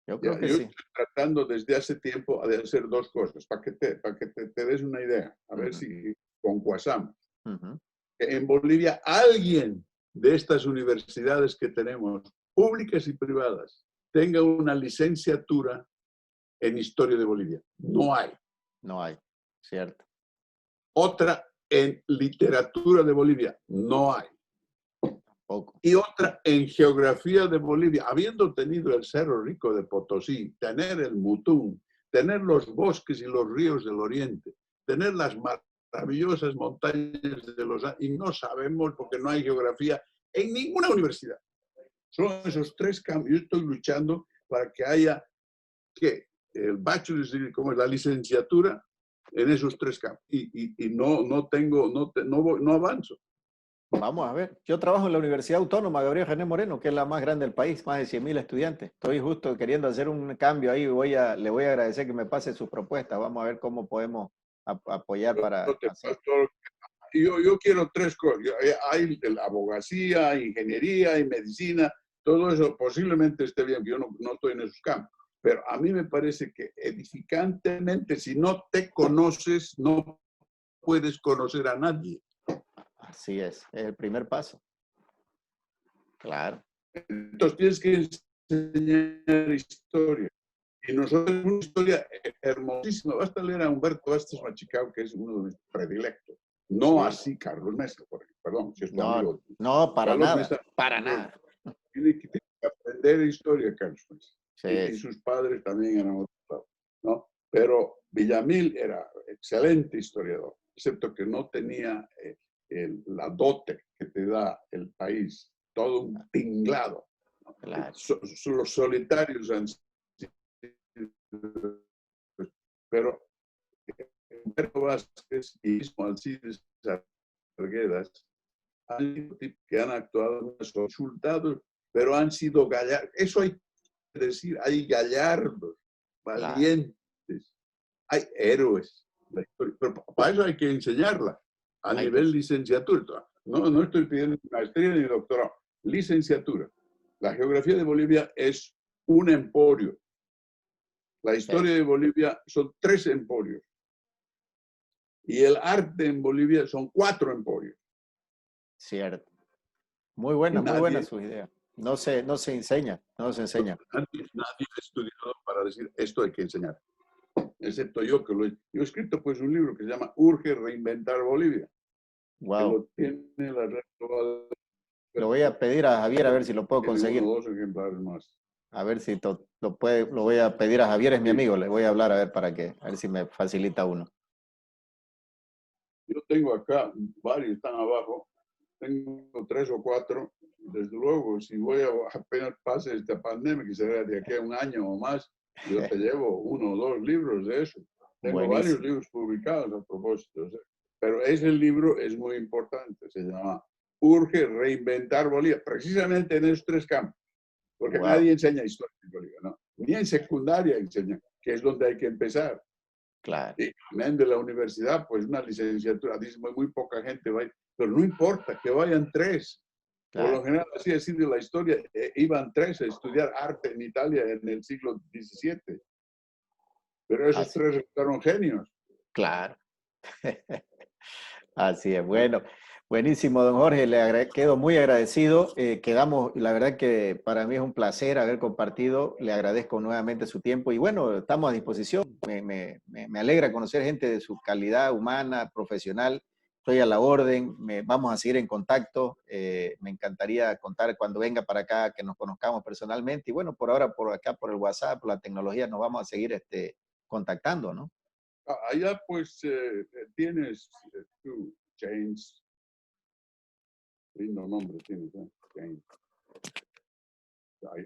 Yo creo Ya, que yo sí. estoy tratando desde hace tiempo de hacer dos cosas, para que te des una idea, a ver Ujú. si concuasamos. Ujú. En Bolivia, alguien de estas universidades que tenemos, públicas y privadas, tenga una licenciatura en historia de Bolivia. No hay. No hay, cierto. Otra en literatura de Bolivia. No hay. Poco. Y otra en geografía de Bolivia. Habiendo tenido el Cerro Rico de Potosí, tener el Mutún, tener los bosques y los ríos del oriente, tener las maravillosas montañas de los Andes, y no sabemos porque no hay geografía en ninguna universidad. Son esos tres cambios. Yo estoy luchando para que haya ¿qué? El bachelor's degree, como es la licenciatura en esos tres campos. Y no tengo, no avanzo. Vamos a ver. Yo trabajo en la Universidad Autónoma Gabriel René Moreno, que es la más grande del país, más de 100.000 estudiantes. Estoy justo queriendo hacer un cambio ahí. Le voy a agradecer que me pase su propuesta. Vamos a ver cómo podemos apoyar para hacer. Yo quiero tres cosas. Hay la abogacía, ingeniería y medicina. Todo eso posiblemente esté bien. Yo no estoy en esos campos. Pero a mí me parece que edificantemente, si no te conoces, no puedes conocer a nadie. Así es el primer paso. Claro. Entonces tienes que enseñar historia. Y nosotros tenemos una historia hermosísima. Basta leer a Humberto Vázquez Machicao, que es uno de mis predilectos. No Sí. así Carlos Mesa, por ejemplo. Perdón, si es tu No, amigo. no, para Carlos nada. Mesa Para nada. tiene que aprender historia, Carlos Mesa. Y Sí, sus padres también eran otros, ¿no? Pero Villamil era excelente historiador, excepto que no tenía la dote que te da el país, todo un tinglado. ¿No? claro. Los solitarios han sido, pero Humberto Vázquez y Alcides Arguedas han sido tipos que han actuado, consultados, pero han sido gallardos. Eso hay que decir, hay gallardos, valientes, hay héroes. Pero para eso hay que enseñarla a Hay nivel que, licenciatura. No estoy pidiendo maestría ni doctorado, licenciatura. La geografía de Bolivia es un emporio. La historia de Bolivia son 3 emporios. Y el arte en Bolivia son 4 emporios. cierto. Muy Y buena su idea. No se enseña, no se enseña. nadie ha estudiado para decir esto hay que enseñar. Excepto yo que yo he escrito pues un libro que se llama Urge reinventar Bolivia. Que Wow. lo tiene la red global. Lo voy a pedir a Javier a ver si lo puedo Tiene conseguir. 1 o 2 ejemplares más. A ver si lo voy a pedir a Javier, es mi amigo, le voy a hablar a ver a ver si me facilita uno. Yo tengo acá varios, están abajo. Tengo 3 o 4. Desde luego, si apenas pase esta pandemia, que será de aquí a un año o más, yo te llevo 1 o 2 libros de eso. Tengo varios Buenísimo. libros publicados a propósito. Pero ese libro es muy importante. Se llama Urge reinventar Bolivia, precisamente en esos 3 campos. Porque Wow. nadie enseña historia de Bolivia, ¿no? Ni en secundaria enseñan, que es donde hay que empezar. Claro. Y también de la universidad, pues una licenciatura, dice muy poca gente va a ir, pero no importa, que vayan 3. Por lo Claro. general, así ha sido la historia, iban 3 a estudiar arte en Italia en el siglo XVII. Pero esos Así, 3 resultaron genios. claro. Así es. Bueno, buenísimo, don Jorge. Quedo muy agradecido. La verdad que para mí es un placer haber compartido. Le agradezco nuevamente su tiempo y bueno, estamos a disposición. Me alegra conocer gente de su calidad humana, profesional. Estoy a la orden. Vamos a seguir en contacto. Me encantaría contar cuando venga para acá, que nos conozcamos personalmente. Y bueno, por ahora, por acá, por el WhatsApp, por la tecnología, nos vamos a seguir contactando, ¿no? Allá pues tienes tú, James, lindo nombre tienes, ¿eh? James.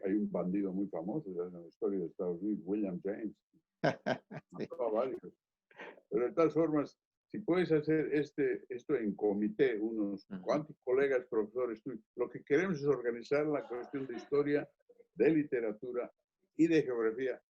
Hay un bandido muy famoso en la historia de Estados Unidos, William James. Mató a varios. Pero de todas formas, si puedes hacer esto en comité, unos cuantos colegas, profesores, lo que queremos es organizar la cuestión de historia, de literatura y de geografía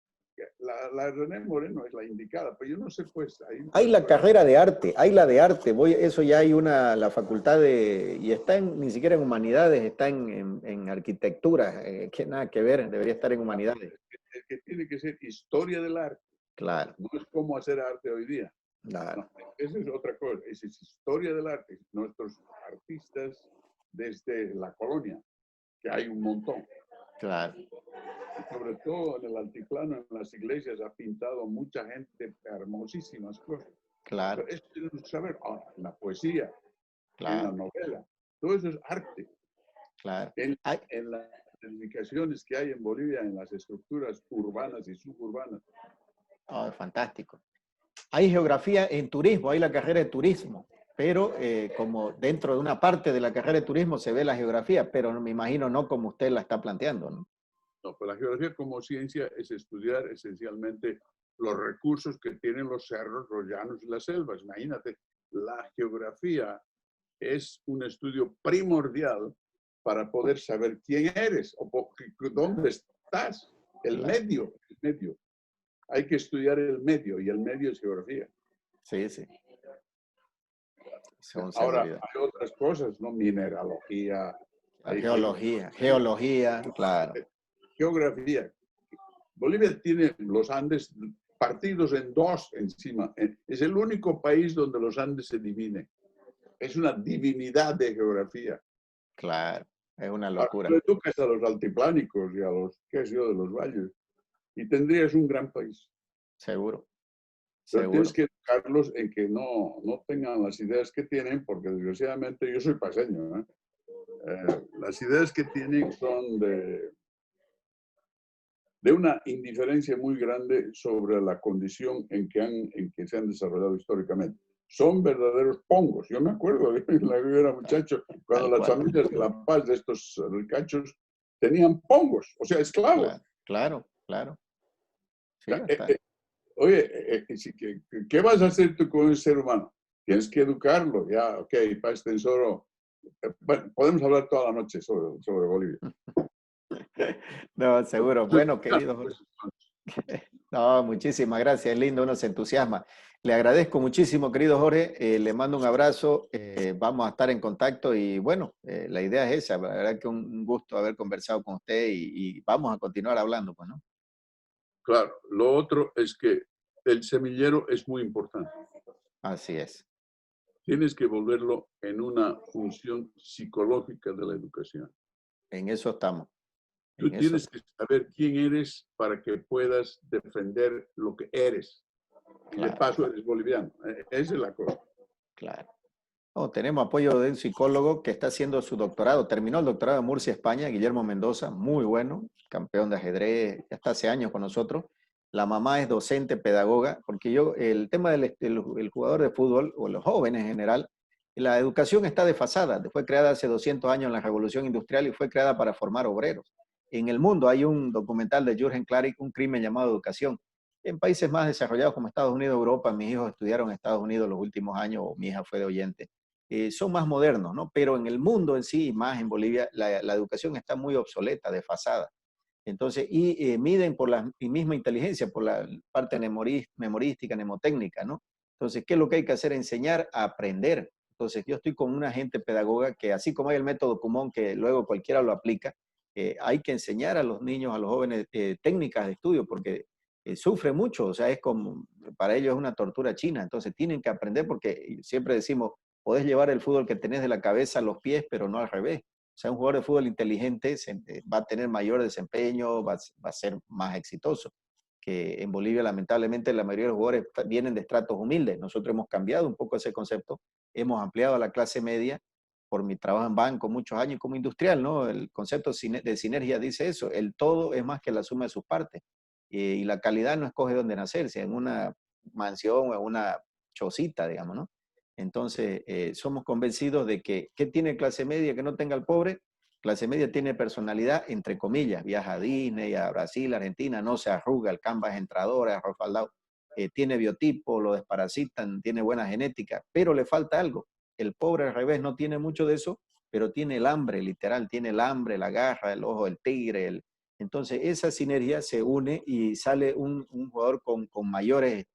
la René Moreno es la indicada, pero yo no sé, pues, ahí... Hay la carrera de arte, hay la de arte, eso ya hay la facultad y está ni siquiera en humanidades, está en arquitectura, que nada que ver, debería estar en humanidades. El que tiene que ser historia del arte, Claro, no es cómo hacer arte hoy día. claro, No, esa es otra cosa, esa es historia del arte. Nuestros artistas desde la colonia, que hay un montón. claro, Y sobre todo en el altiplano, en las iglesias, ha pintado mucha gente hermosísimas cosas. claro, Pero eso tenemos que saber. En la poesía, en la claro, novela, todo eso es arte. claro. En las edificaciones que hay en Bolivia, en las estructuras urbanas y suburbanas. Oh, fantástico. Hay geografía en turismo, hay la carrera de turismo, pero como dentro de una parte de la carrera de turismo se ve la geografía, pero me imagino no como usted la está planteando, ¿no? No, pues la geografía como ciencia es estudiar esencialmente los recursos que tienen los cerros, los llanos y las selvas. Imagínate, la geografía es un estudio primordial para poder saber quién eres o dónde estás, el Claro. medio, el medio. Hay que estudiar el medio y el medio es geografía. Sí, sí. Son Ahora, seguridad. hay otras cosas, ¿no? Mineralogía. La geología, claro, Geografía. Bolivia tiene los Andes partidos en dos encima. Es el único país donde los Andes se dividen. Es una divinidad de geografía. claro. Es una Ahora, locura. tú educas a los altiplánicos y a los, qué sé yo, de los valles y tendrías un gran país. Seguro, Pero seguro. tienes que educarlos en que no tengan las ideas que tienen, porque desgraciadamente yo soy paseño, ¿eh? Las ideas que tienen son de una indiferencia muy grande sobre la condición en que se han desarrollado históricamente. Son verdaderos pongos. Yo me acuerdo de la que yo era muchacho, cuando las familias de La Paz, de estos ricachos, tenían pongos, o sea, esclavos. Claro, claro. Sí, está. Oye, ¿qué vas a hacer tú con ese ser humano? Tienes que educarlo, ya, ok, paz tesoro. Bueno, podemos hablar toda la noche sobre Bolivia. No, seguro. Bueno, querido Jorge. No, muchísimas gracias, es lindo, uno se entusiasma. Le agradezco muchísimo, querido Jorge, le mando un abrazo, vamos a estar en contacto y bueno, la idea es esa, la verdad que un gusto haber conversado con usted y vamos a continuar hablando, pues, ¿no? Claro, lo otro es que el semillero es muy importante. Así es, Tienes que volverlo en una función psicológica de la educación. en eso estamos, Tú en eso tienes que saber quién eres para que puedas defender lo que eres. Y de claro, paso eres boliviano. Esa es la cosa. claro. Oh, tenemos apoyo de un psicólogo que está haciendo su doctorado, terminó el doctorado en Murcia, España, Guillermo Mendoza, muy bueno, campeón de ajedrez, ya está hace años con nosotros. La mamá es docente, pedagoga, porque el tema del jugador de fútbol, o los jóvenes en general, la educación está desfasada, fue creada hace 200 años en la Revolución Industrial y fue creada para formar obreros. En el mundo hay un documental de Jürgen Klarik, Un crimen llamado educación. En países más desarrollados como Estados Unidos, Europa, mis hijos estudiaron en Estados Unidos los últimos años, o mi hija fue de oyente, son más modernos, ¿no? Pero en el mundo en sí, más en Bolivia, la educación está muy obsoleta, desfasada. Entonces, miden por la misma inteligencia, por la parte memorística, mnemotécnica, ¿no? Entonces, ¿qué es lo que hay que hacer? Enseñar a aprender. Entonces, yo estoy con una gente pedagoga que, así como hay el método Kumon, que luego cualquiera lo aplica, hay que enseñar a los niños, a los jóvenes, técnicas de estudio, porque sufre mucho, o sea, es como, para ellos es una tortura china. Entonces, tienen que aprender porque siempre decimos, podés llevar el fútbol que tenés de la cabeza a los pies, pero no al revés. O sea, un jugador de fútbol inteligente va a tener mayor desempeño, va a ser más exitoso. Que en Bolivia, lamentablemente, la mayoría de los jugadores vienen de estratos humildes. Nosotros hemos cambiado un poco ese concepto, hemos ampliado a la clase media por mi trabajo en banco muchos años como industrial, ¿no? El concepto de sinergia dice eso, el todo es más que la suma de sus partes. Y la calidad no escoge dónde nacer, si en una mansión o en una chocita, digamos, ¿no? Entonces, somos convencidos de que, ¿qué tiene clase media que no tenga el pobre? Clase media tiene personalidad, entre comillas, viaja a Disney, a Brasil, a Argentina, no se arruga, el canvas es entrador, es arrofaldado, tiene biotipo, lo desparasitan, tiene buena genética, pero le falta algo. El pobre al revés no tiene mucho de eso, pero tiene el hambre, literal, tiene el hambre, la garra, el ojo del tigre. Entonces, esa sinergia se une y sale un jugador con mayores,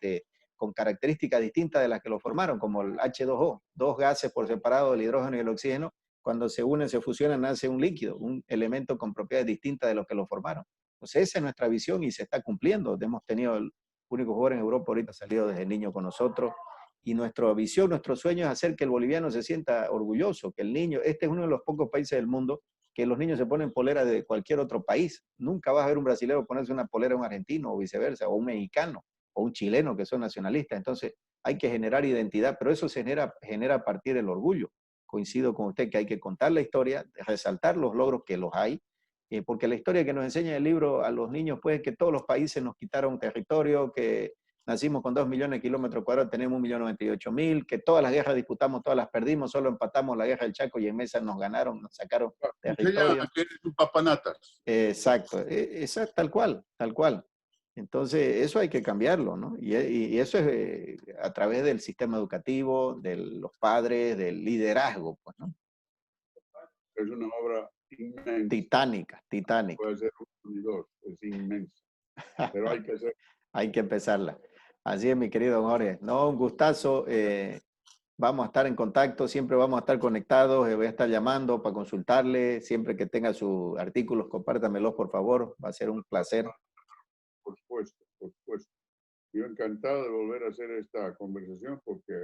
con características distintas de las que lo formaron, como el H2O, dos gases por separado, el hidrógeno y el oxígeno, cuando se unen, se fusionan, nace un líquido, un elemento con propiedades distintas de los que lo formaron. Entonces, esa es nuestra visión y se está cumpliendo. Hemos tenido el único jugador en Europa ahorita salido desde niño con nosotros, y nuestra visión, nuestro sueño es hacer que el boliviano se sienta orgulloso, que el niño, este es uno de los pocos países del mundo que los niños se ponen polera de cualquier otro país. Nunca vas a ver un brasileño ponerse una polera de un argentino o viceversa, o un mexicano, o un chileno que son nacionalistas. Entonces hay que generar identidad, pero eso se genera a partir del orgullo. Coincido con usted que hay que contar la historia, resaltar los logros que los hay, porque la historia que nos enseña el libro a los niños, pues, es que todos los países nos quitaron territorio, que nacimos con 2 millones de kilómetros cuadrados, tenemos 1.098.000, que todas las guerras disputamos, todas las perdimos, solo empatamos la guerra del Chaco y en Mesa nos ganaron, nos sacaron territorio. Que eres un papanatas. Exacto, exacto, tal cual, tal cual. Entonces, eso hay que cambiarlo, ¿no? Y eso es a través del sistema educativo, de los padres, del liderazgo, pues, ¿no? Es una obra inmensa. Titánica, titánica. Puede ser uno y dos, es inmensa. Pero hay que hacer. Hay que empezarla. Así es, mi querido Jorge. No, un gustazo. Vamos a estar en contacto, siempre vamos a estar conectados. Voy a estar llamando para consultarle. Siempre que tenga sus artículos, compártamelos, por favor. Va a ser un placer. Por supuesto, por supuesto. Yo encantado de volver a hacer esta conversación porque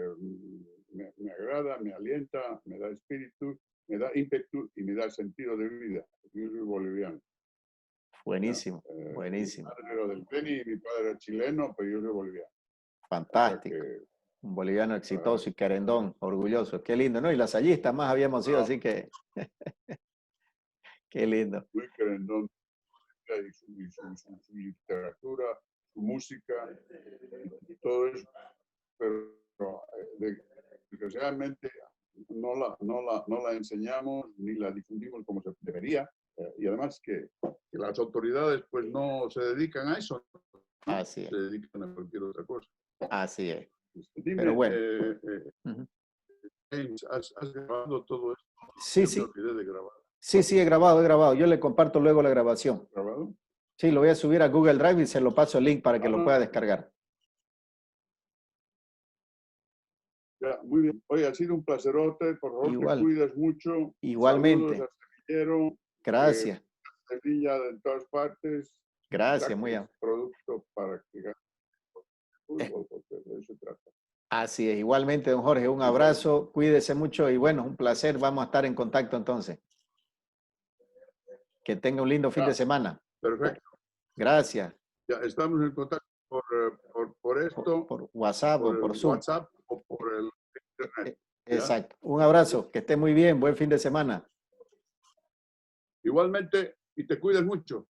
me agrada, me alienta, me da espíritu, me da ímpetu y me da sentido de vida. Yo soy boliviano. Buenísimo, buenísimo. Mi padre era del Beni y mi padre era chileno, pero yo soy boliviano. Fantástico. Un boliviano exitoso y querendón, orgulloso. Qué lindo, ¿no? Y lasallistas más habíamos sido, así que... Qué lindo. Muy querendón. Y su literatura, su música, y todo eso. Pero desgraciadamente no la enseñamos ni la difundimos como se debería. Y además que las autoridades pues no se dedican a eso, ¿no? Así es. Se dedican a cualquier otra cosa. Así es. Dime, pero bueno. James, ¿has grabado todo esto? Sí, Yo sí. me olvidé de grabar. Sí, he grabado. Yo le comparto luego la grabación. ¿Grabado? Sí, lo voy a subir a Google Drive y se lo paso el link para que lo pueda descargar. Ya, muy bien. Oye, ha sido un placerote. Por favor, Igual. te cuidas mucho. Igualmente. Saludos a Semillero. Gracias. Semilla de todas partes. Gracias, muy amable. Producto para que gane fútbol, porque de eso se trata. Así es. Igualmente, don Jorge, un abrazo. Cuídese mucho y bueno, un placer. Vamos a estar en contacto entonces. Que tenga un lindo fin de semana. Perfecto. Gracias. Ya estamos en contacto por esto. Por WhatsApp o por Zoom. WhatsApp o por el Internet. Exacto. Un abrazo. Que esté muy bien. Buen fin de semana. Igualmente, y te cuidas mucho.